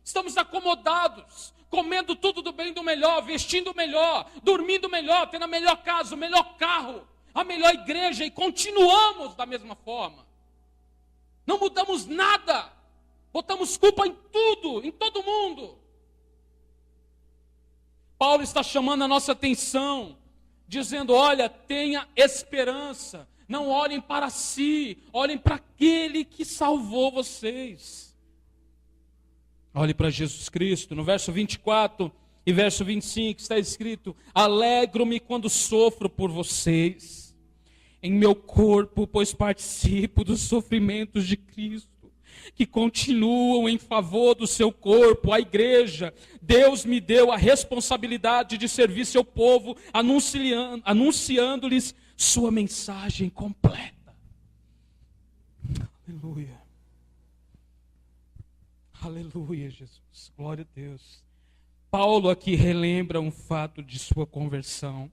Speaker 1: Estamos acomodados, comendo tudo do bem e do melhor, vestindo melhor, dormindo melhor, tendo a melhor casa, o melhor carro, a melhor igreja, e continuamos da mesma forma. Não mudamos nada, botamos culpa em tudo, em todo mundo. Paulo está chamando a nossa atenção, dizendo, olha, tenha esperança, não olhem para si, olhem para aquele que salvou vocês. Olhe para Jesus Cristo, no verso 24 e verso 25 está escrito, alegro-me quando sofro por vocês, em meu corpo, pois participo dos sofrimentos de Cristo, que continuam em favor do seu corpo, a igreja. Deus me deu a responsabilidade de servir seu povo, anunciando-lhes sua mensagem completa. Aleluia. Aleluia, Jesus. Glória a Deus. Paulo aqui relembra um fato de sua conversão.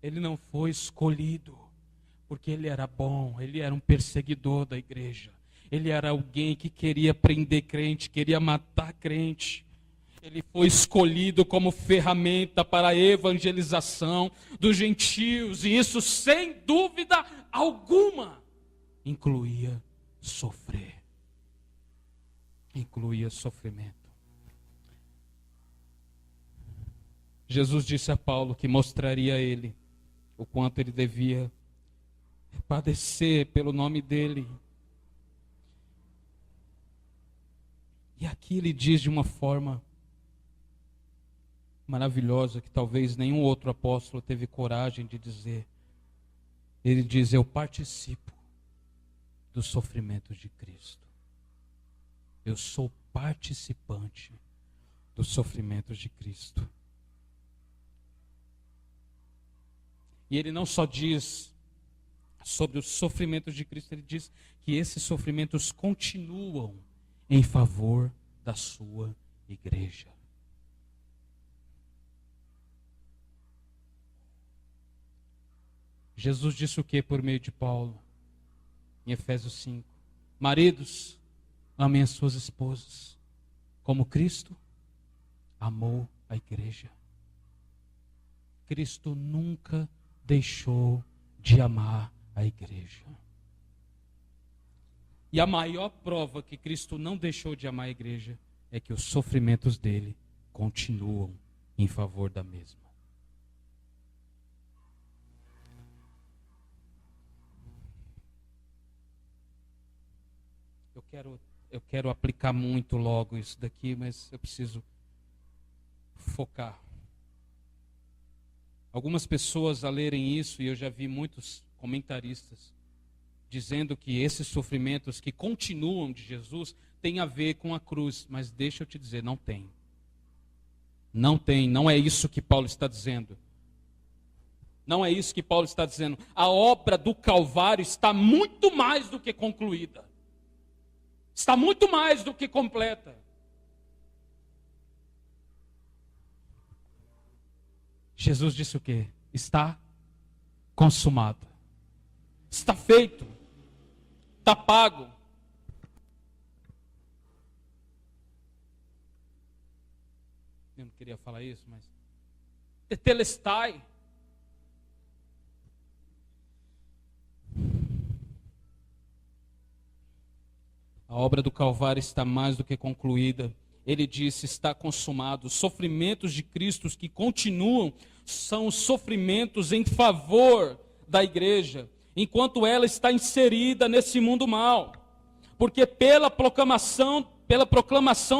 Speaker 1: Ele não foi escolhido porque ele era bom, ele era um perseguidor da igreja. Ele era alguém que queria prender crente, queria matar crente. Ele foi escolhido como ferramenta para a evangelização dos gentios. E isso, sem dúvida alguma, incluía sofrer. incluía sofrimento. Jesus disse a Paulo que mostraria a ele o quanto ele devia padecer pelo nome dele. E aqui ele diz de uma forma maravilhosa que talvez nenhum outro apóstolo teve coragem de dizer. Ele diz: eu participo dos sofrimentos de Cristo. Eu sou participante dos sofrimentos de Cristo. E ele não só diz sobre os sofrimentos de Cristo, ele diz que esses sofrimentos continuam em favor da sua igreja. Jesus disse o que por meio de Paulo? Em Efésios 5. Maridos, amem as suas esposas, como Cristo amou a igreja. Cristo nunca deixou de amar a igreja. E a maior prova que Cristo não deixou de amar a igreja é que os sofrimentos dele continuam em favor da mesma. Eu quero aplicar muito logo isso daqui, mas eu preciso focar. Algumas pessoas, a lerem isso, e eu já vi muitos comentaristas dizendo que esses sofrimentos que continuam de Jesus têm a ver com a cruz, mas deixa eu te dizer, não tem. Não tem, não é isso que Paulo está dizendo. Não é isso que Paulo está dizendo. A obra do Calvário está muito mais do que concluída. Está muito mais do que completa. Jesus disse o quê? Está consumado. Está feito. Está pago. Eu não queria falar isso, mas tetelestai. A obra do Calvário está mais do que concluída. Ele disse, está consumado. Os sofrimentos de Cristo que continuam são os sofrimentos em favor da igreja, enquanto ela está inserida nesse mundo mal. Porque pela proclamação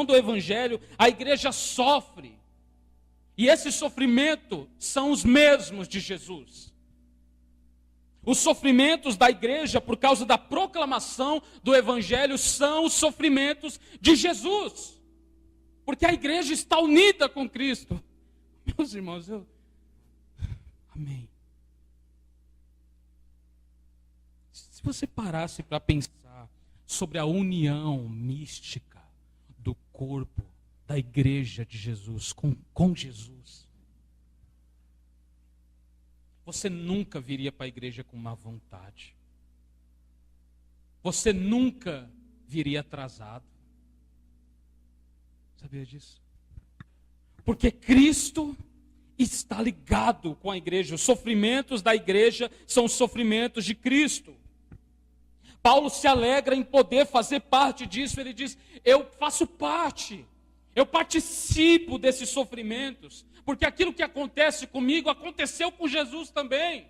Speaker 1: do Evangelho, a igreja sofre. E esse sofrimento são os mesmos de Jesus. Os sofrimentos da igreja por causa da proclamação do Evangelho são os sofrimentos de Jesus. Porque a igreja está unida com Cristo. Meus irmãos, amém. Se você parasse para pensar sobre a união mística do corpo da igreja de Jesus com Jesus, você nunca viria para a igreja com má vontade. Você nunca viria atrasado. Sabia disso? Porque Cristo está ligado com a igreja. Os sofrimentos da igreja são os sofrimentos de Cristo. Paulo se alegra em poder fazer parte disso. Ele diz, eu faço parte. Eu participo desses sofrimentos. Porque aquilo que acontece comigo aconteceu com Jesus também.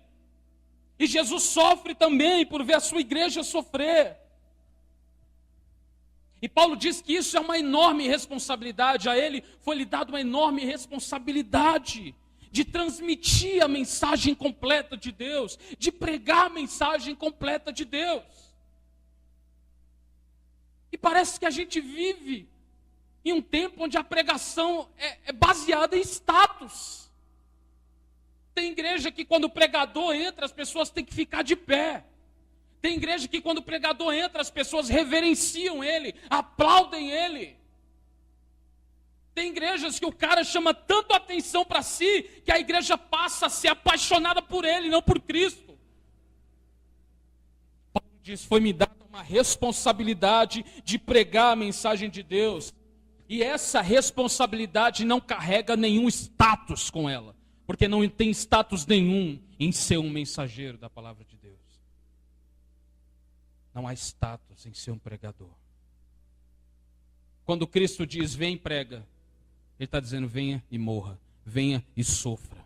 Speaker 1: E Jesus sofre também por ver a sua igreja sofrer. E Paulo diz que isso é uma enorme responsabilidade. A ele foi-lhe dada uma enorme responsabilidade de transmitir a mensagem completa de Deus, de pregar a mensagem completa de Deus. E parece que a gente vive em um tempo onde a pregação é baseada em status. Tem igreja que quando o pregador entra, as pessoas têm que ficar de pé. Tem igreja que quando o pregador entra, as pessoas reverenciam ele, aplaudem ele. Tem igrejas que o cara chama tanto atenção para si, que a igreja passa a ser apaixonada por ele, não por Cristo. Paulo diz, foi-me dada uma responsabilidade de pregar a mensagem de Deus. E essa responsabilidade não carrega nenhum status com ela. Porque não tem status nenhum em ser um mensageiro da palavra de Deus. Não há status em ser um pregador. Quando Cristo diz, vem e prega, Ele está dizendo, venha e morra, venha e sofra.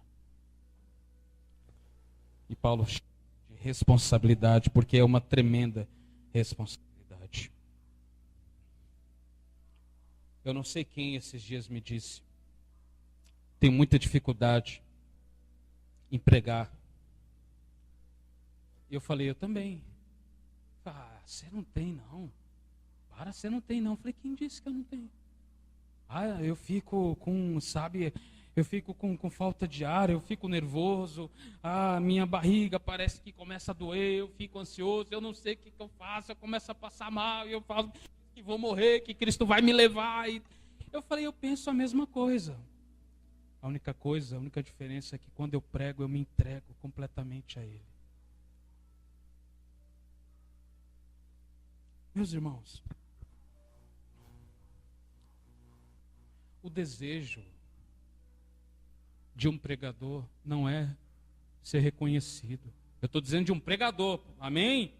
Speaker 1: E Paulo chama de responsabilidade, porque é uma tremenda responsabilidade. Eu não sei quem esses dias me disse, tenho muita dificuldade em pregar. E eu falei, eu também. Você não tem não. Você não tem não. Eu falei, quem disse que eu não tenho? Eu fico com, eu fico com falta de ar, eu fico nervoso, minha barriga parece que começa a doer, eu fico ansioso, eu não sei o que eu faço, eu começo a passar mal, eu falo que vou morrer, que Cristo vai me levar. E eu falei, eu penso a mesma coisa. A única diferença é que quando eu prego, eu me entrego completamente a Ele. Meus irmãos, o desejo de um pregador não é ser reconhecido. Eu estou dizendo de um pregador, amém?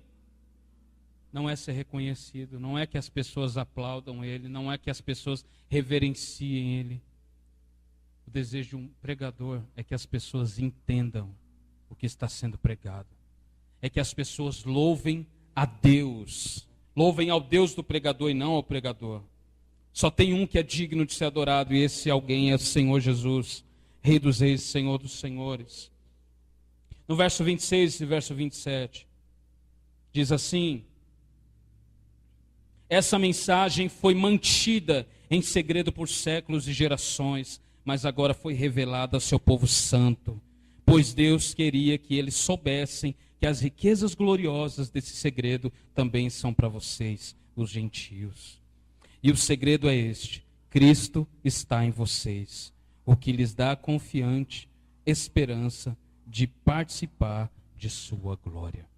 Speaker 1: Não é ser reconhecido, não é que as pessoas aplaudam ele, não é que as pessoas reverenciem ele. O desejo de um pregador é que as pessoas entendam o que está sendo pregado. É que as pessoas louvem a Deus. Louvem ao Deus do pregador e não ao pregador. Só tem um que é digno de ser adorado, e esse alguém é o Senhor Jesus, Rei dos Reis, Senhor dos Senhores. No verso 26 e verso 27, diz assim: essa mensagem foi mantida em segredo por séculos e gerações, mas agora foi revelada ao seu povo santo, pois Deus queria que eles soubessem que as riquezas gloriosas desse segredo também são para vocês, os gentios. E o segredo é este: Cristo está em vocês, o que lhes dá a confiante esperança de participar de sua glória.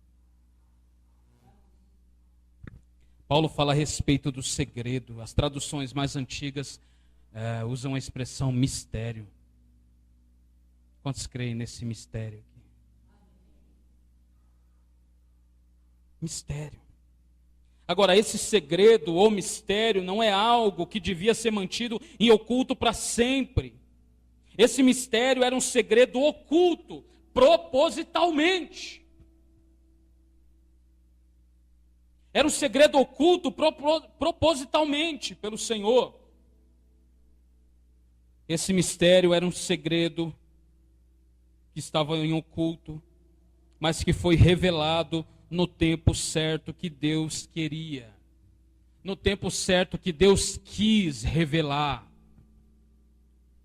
Speaker 1: Paulo fala a respeito do segredo. As traduções mais antigas usam a expressão mistério. Quantos creem nesse mistério aqui? Mistério. Agora, esse segredo ou mistério não é algo que devia ser mantido em oculto para sempre. Esse mistério era um segredo oculto, propositalmente. Era um segredo oculto propositalmente pelo Senhor. Esse mistério era um segredo que estava em oculto, mas que foi revelado no tempo certo que Deus queria. No tempo certo que Deus quis revelar.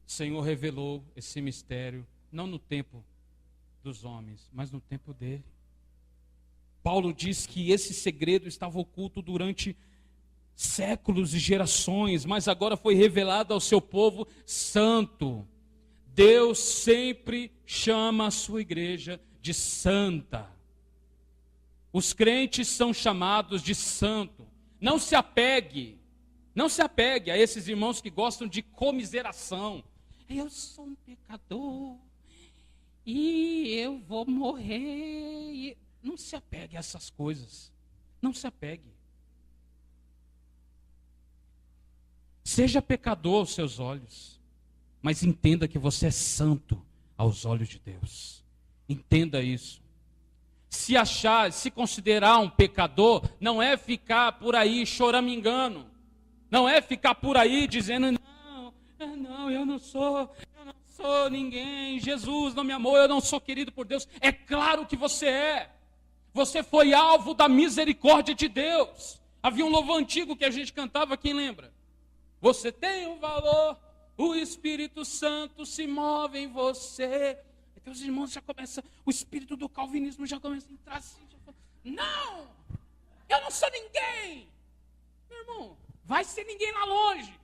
Speaker 1: O Senhor revelou esse mistério, não no tempo dos homens, mas no tempo dele. Paulo diz que esse segredo estava oculto durante séculos e gerações, mas agora foi revelado ao seu povo santo. Deus sempre chama a sua igreja de santa. Os crentes são chamados de santo. Não se apegue a esses irmãos que gostam de comiseração. Eu sou um pecador e eu vou morrer. Não se apegue a essas coisas. Não se apegue. Seja pecador aos seus olhos, mas entenda que você é santo aos olhos de Deus. Entenda isso. Se considerar um pecador, não é ficar por aí choramingando. Não é ficar por aí dizendo, não, eu não sou ninguém, Jesus não me amou, eu não sou querido por Deus. É claro que você é. Você foi alvo da misericórdia de Deus. Havia um louvor antigo que a gente cantava, quem lembra? Você tem um valor, o Espírito Santo se move em você. Então os irmãos já começam, o espírito do calvinismo já começa a entrar assim. Não, eu não sou ninguém. Meu irmão, vai ser ninguém lá longe.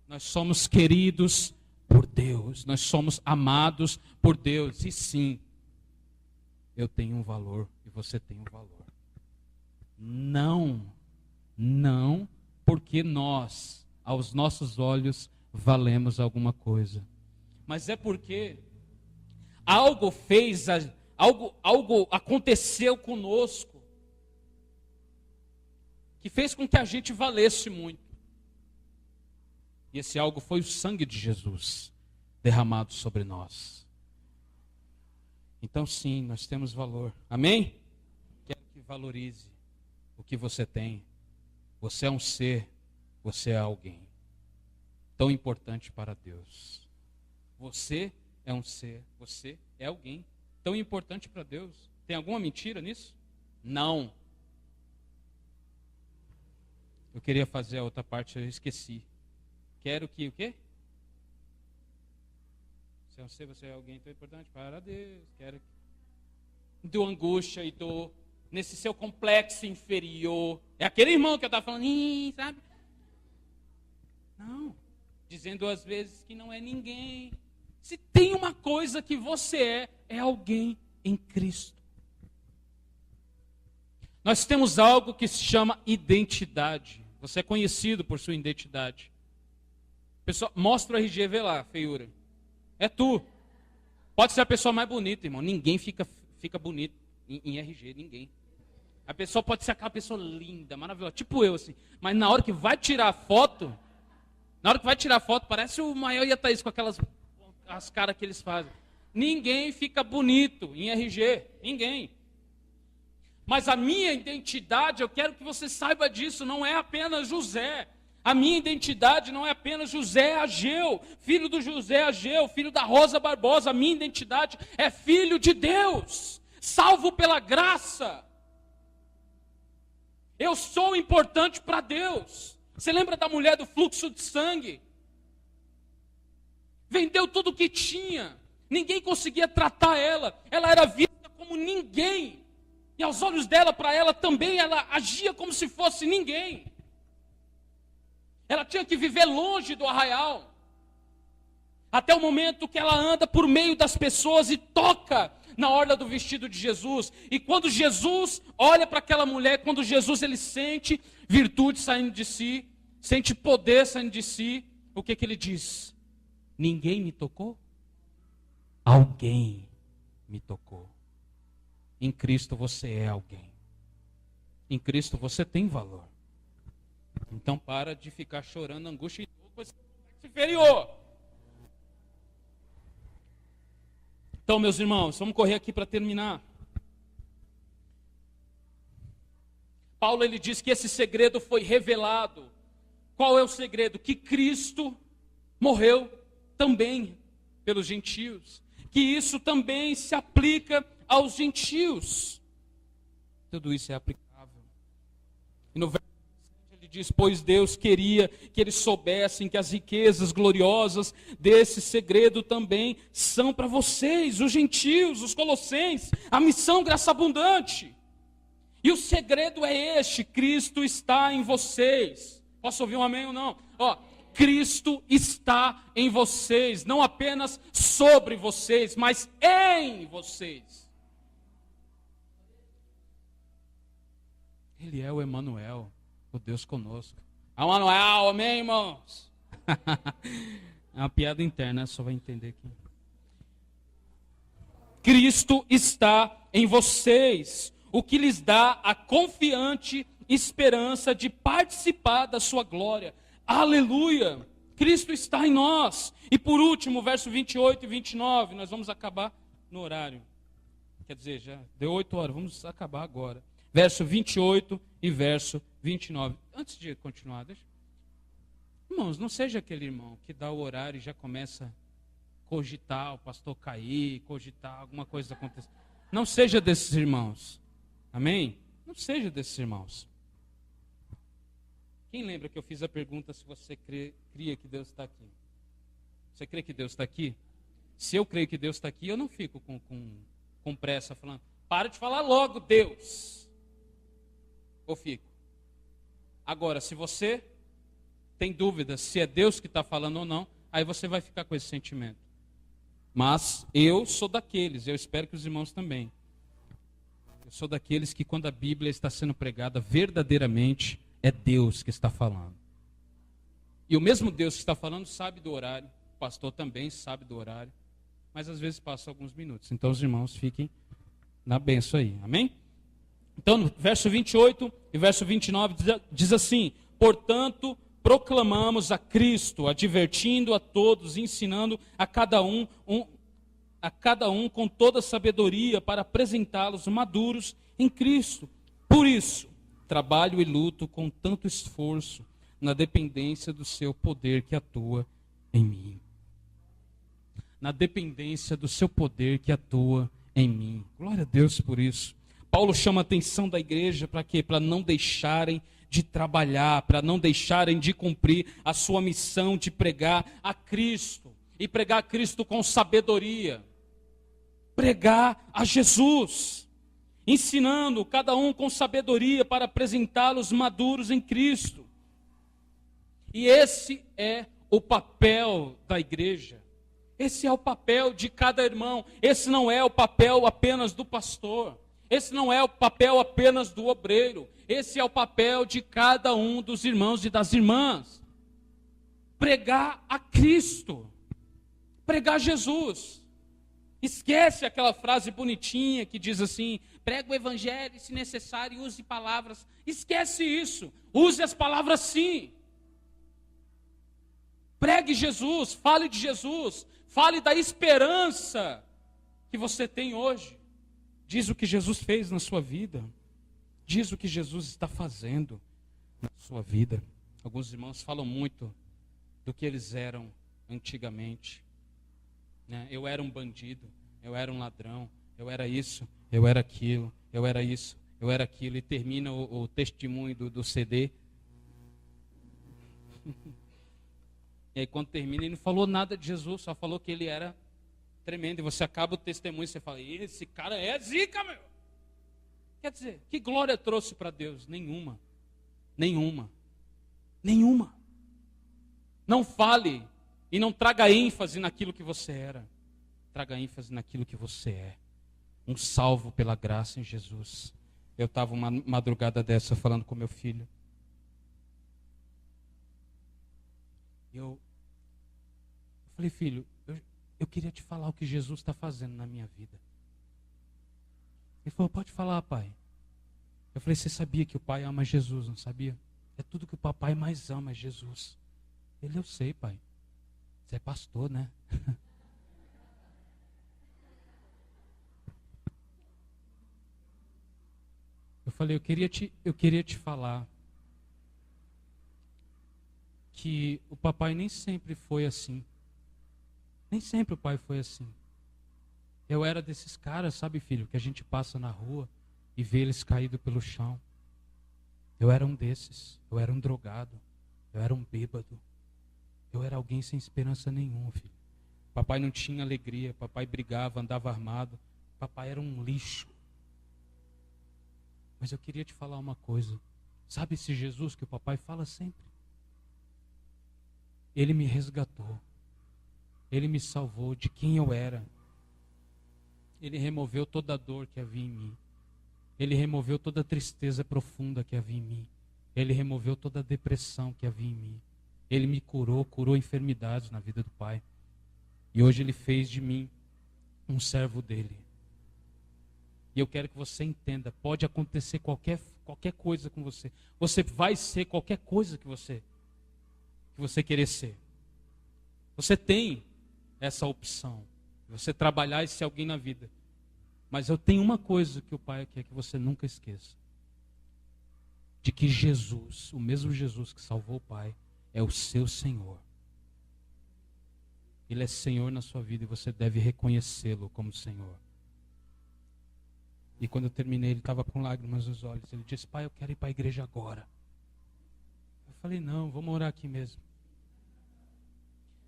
Speaker 1: Nós somos queridos por Deus, nós somos amados por Deus. E sim, eu tenho um valor e você tem um valor. Não porque nós, aos nossos olhos, valemos alguma coisa. Mas é porque algo aconteceu conosco, que fez com que a gente valesse muito. E esse algo foi o sangue de Jesus derramado sobre nós. Então sim, nós temos valor. Amém? Quero que valorize o que você tem. Você é um ser, você é alguém tão importante para Deus. Você é um ser, você é alguém tão importante para Deus. Tem alguma mentira nisso? Não. Eu queria fazer a outra parte, eu esqueci. Quero que o quê? Você é um ser, você é alguém tão importante para Deus. Quero que... Dou angústia e dor nesse seu complexo inferior. É aquele irmão que eu estava falando, sabe? Não. Dizendo às vezes que não é ninguém. Se tem uma coisa que você é alguém em Cristo. Nós temos algo que se chama identidade. Você é conhecido por sua identidade. Pessoal, mostra o RG, vê lá, feiura. É tu. Pode ser a pessoa mais bonita, irmão. Ninguém fica bonito em RG, ninguém. A pessoa pode ser aquela pessoa linda, maravilhosa, tipo eu, assim. Mas na hora que vai tirar a foto, parece o Maior e a Thaís com aquelas as caras que eles fazem. Ninguém fica bonito em RG, ninguém. Mas a minha identidade, eu quero que você saiba disso, não é apenas José. A minha identidade não é apenas José Ageu, filho do José Ageu, filho da Rosa Barbosa. A minha identidade é filho de Deus, salvo pela graça. Eu sou importante para Deus. Você lembra da mulher do fluxo de sangue? Vendeu tudo o que tinha. Ninguém conseguia tratar ela. Ela era vista como ninguém. E aos olhos dela, para ela também, ela agia como se fosse ninguém. Ela tinha que viver longe do arraial. Até o momento que ela anda por meio das pessoas e toca na orla do vestido de Jesus. E quando Jesus olha para aquela mulher, quando Jesus ele sente virtude saindo de si, sente poder saindo de si, o que ele diz? Ninguém me tocou? Alguém me tocou. Em Cristo você é alguém. Em Cristo você tem valor. Então para de ficar chorando angústia e dor com esse complexo inferior. Então, meus irmãos, vamos correr aqui para terminar. Paulo ele diz que esse segredo foi revelado. Qual é o segredo? Que Cristo morreu também pelos gentios. Que isso também se aplica aos gentios. Tudo isso é aplicável. E no verso 7 ele diz, pois Deus queria que eles soubessem que as riquezas gloriosas desse segredo também são para vocês, os gentios, os colossenses, a missão graça abundante. E o segredo é este, Cristo está em vocês. Posso ouvir um amém ou não? Cristo está em vocês, não apenas sobre vocês, mas em vocês. Ele é o Emanuel, o Deus conosco. Emanuel, amém, irmãos? É uma piada interna, só vai entender aqui. Cristo está em vocês, o que lhes dá a confiante esperança de participar da sua glória. Aleluia! Cristo está em nós. E por último, verso 28 e 29, nós vamos acabar no horário. Quer dizer, já deu 8 horas, vamos acabar agora. Verso 28 e verso 29. Antes de continuar, irmãos, não seja aquele irmão que dá o horário e já começa a cogitar o pastor cair, cogitar alguma coisa acontecer. Não seja desses irmãos. Amém? Não seja desses irmãos. Quem lembra que eu fiz a pergunta se você cria que Deus está aqui? Você crê que Deus está aqui? Se eu creio que Deus está aqui, eu não fico com pressa falando, para de falar logo, Deus. Ou fico? Agora, se você tem dúvida se é Deus que está falando ou não, aí você vai ficar com esse sentimento. Mas eu sou daqueles, eu espero que os irmãos também. Eu sou daqueles que quando a Bíblia está sendo pregada verdadeiramente, é Deus que está falando. E o mesmo Deus que está falando sabe do horário. O pastor também sabe do horário. Mas às vezes passa alguns minutos. Então os irmãos fiquem na bênção aí. Amém? Então no verso 28 e verso 29 diz assim, portanto, proclamamos a Cristo, advertindo a todos, ensinando a cada um com toda sabedoria para apresentá-los maduros em Cristo. Por isso, trabalho e luto com tanto esforço na dependência do seu poder que atua em mim. Na dependência do seu poder que atua em mim. Glória a Deus por isso. Paulo chama a atenção da igreja para quê? Para não deixarem de trabalhar, para não deixarem de cumprir a sua missão de pregar a Cristo. E pregar a Cristo com sabedoria. Pregar a Jesus. Ensinando cada um com sabedoria para apresentá-los maduros em Cristo. E esse é o papel da igreja. Esse é o papel de cada irmão. Esse não é o papel apenas do pastor. Esse não é o papel apenas do obreiro. Esse é o papel de cada um dos irmãos e das irmãs. Pregar a Cristo. Pregar Jesus. Esquece aquela frase bonitinha que diz assim: prega o evangelho, se necessário, use palavras. Esquece isso. Use as palavras sim. Pregue Jesus, fale de Jesus, fale da esperança que você tem hoje. Diz o que Jesus fez na sua vida. Diz o que Jesus está fazendo na sua vida. Alguns irmãos falam muito do que eles eram antigamente. Eu era um bandido, eu era um ladrão, eu era isso, eu era aquilo, eu era isso, eu era aquilo. E termina o testemunho do CD. E aí quando termina, ele não falou nada de Jesus, só falou que ele era tremendo. E você acaba o testemunho e você fala: esse cara é zica, meu. Quer dizer, que glória trouxe para Deus? Nenhuma. Nenhuma. Nenhuma. Não fale e não traga ênfase naquilo que você era. Traga ênfase naquilo que você é. Um salvo pela graça em Jesus. Eu estava uma madrugada dessa falando com meu filho. Eu falei: filho, eu queria te falar o que Jesus está fazendo na minha vida. Ele falou: pode falar, pai. Eu falei: você sabia que o pai ama Jesus, não sabia? É tudo que o papai mais ama, é Jesus. Ele: eu sei, pai. Você é pastor, né? Eu falei: eu queria te falar que o papai nem sempre foi assim. Nem sempre o pai foi assim. Eu era desses caras, sabe, filho, que a gente passa na rua e vê eles caídos pelo chão. Eu era um desses. Eu era um drogado. Eu era um bêbado. Eu era alguém sem esperança nenhuma, filho. Papai não tinha alegria. Papai brigava, andava armado. Papai era um lixo. Mas eu queria te falar uma coisa. Sabe esse Jesus que o papai fala sempre? Ele me resgatou. Ele me salvou de quem eu era. Ele removeu toda a dor que havia em mim. Ele removeu toda a tristeza profunda que havia em mim. Ele removeu toda a depressão que havia em mim. Ele me curou enfermidades na vida do Pai. E hoje Ele fez de mim um servo dEle. E eu quero que você entenda, pode acontecer qualquer coisa com você. Você vai ser qualquer coisa que você querer ser. Você tem essa opção. Você trabalhar e ser alguém na vida. Mas eu tenho uma coisa que o Pai quer que você nunca esqueça. De que Jesus, o mesmo Jesus que salvou o Pai, é o seu Senhor. Ele é Senhor na sua vida e você deve reconhecê-lo como Senhor. E quando eu terminei, ele estava com lágrimas nos olhos. Ele disse: pai, eu quero ir para a igreja agora. Eu falei: não, vamos orar aqui mesmo.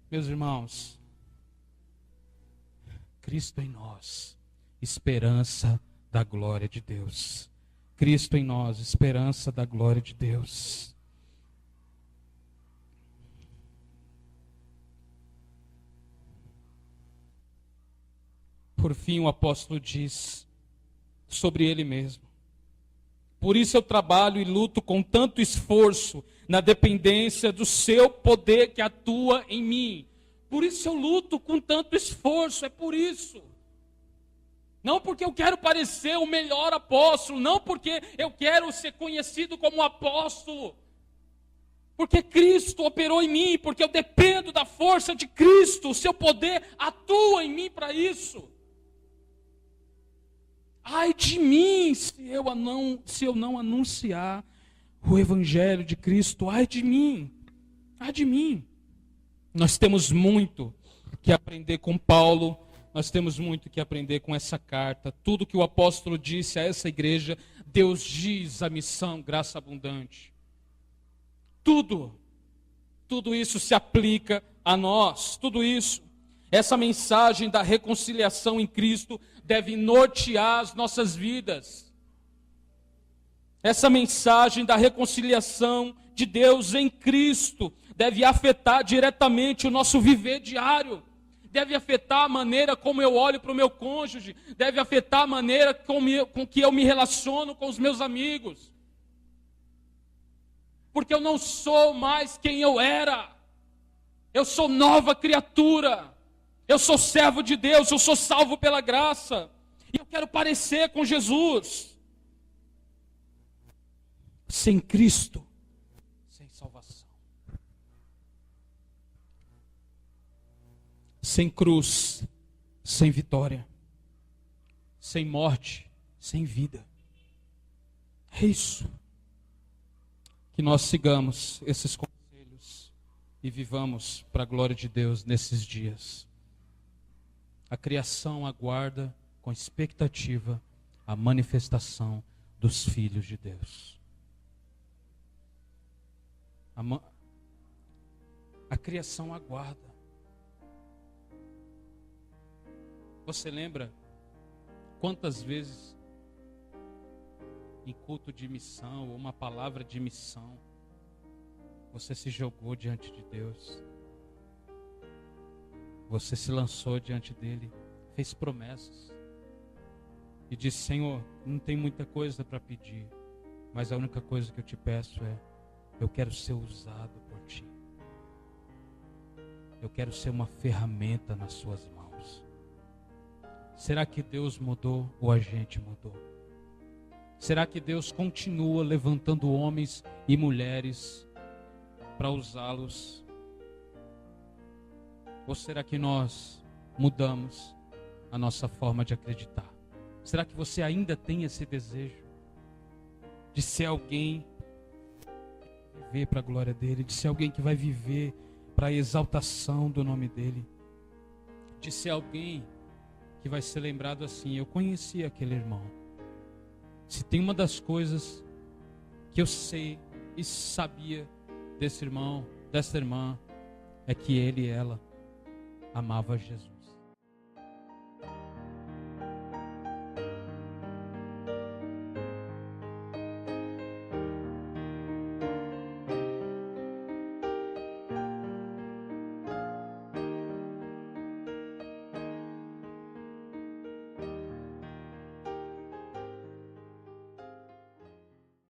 Speaker 1: Meus irmãos, Cristo em nós, esperança da glória de Deus. Cristo em nós, esperança da glória de Deus. Por fim, o apóstolo diz sobre ele mesmo: por isso eu trabalho e luto com tanto esforço na dependência do seu poder que atua em mim. Por isso eu luto com tanto esforço, é por isso. Não porque eu quero parecer o melhor apóstolo, não porque eu quero ser conhecido como apóstolo. Porque Cristo operou em mim, porque eu dependo da força de Cristo, o seu poder atua em mim para isso. Ai de mim se eu não anunciar o Evangelho de Cristo, ai de mim, ai de mim. Nós temos muito que aprender com Paulo, nós temos muito que aprender com essa carta. Tudo que o apóstolo disse a essa igreja, Deus diz a missão Graça Abundante. Tudo isso se aplica a nós, tudo isso. Essa mensagem da reconciliação em Cristo deve nortear as nossas vidas. Essa mensagem da reconciliação de Deus em Cristo deve afetar diretamente o nosso viver diário. Deve afetar a maneira como eu olho para o meu cônjuge. Deve afetar a maneira com que eu me relaciono com os meus amigos. Porque eu não sou mais quem eu era. Eu sou nova criatura. Eu sou servo de Deus, eu sou salvo pela graça. E eu quero parecer com Jesus. Sem Cristo, sem salvação. Sem cruz, sem vitória. Sem morte, sem vida. É isso. Que nós sigamos esses conselhos e vivamos para a glória de Deus nesses dias. A criação aguarda com expectativa a manifestação dos filhos de Deus. A criação aguarda. Você lembra quantas vezes em culto de missão, ou uma palavra de missão, você se jogou diante de Deus? Você se lançou diante dele, fez promessas e disse: Senhor, não tem muita coisa para pedir, mas a única coisa que eu te peço é: eu quero ser usado por ti. Eu quero ser uma ferramenta nas suas mãos. Será que Deus mudou ou a gente mudou? Será que Deus continua levantando homens e mulheres para usá-los? Ou será que nós mudamos a nossa forma de acreditar? Será que você ainda tem esse desejo de ser alguém que vai viver para a glória dele, de ser alguém que vai viver para a exaltação do nome dele, de ser alguém que vai ser lembrado assim: eu conheci aquele irmão. Se tem uma das coisas que eu sei e sabia desse irmão, dessa irmã, é que ele e ela amava Jesus.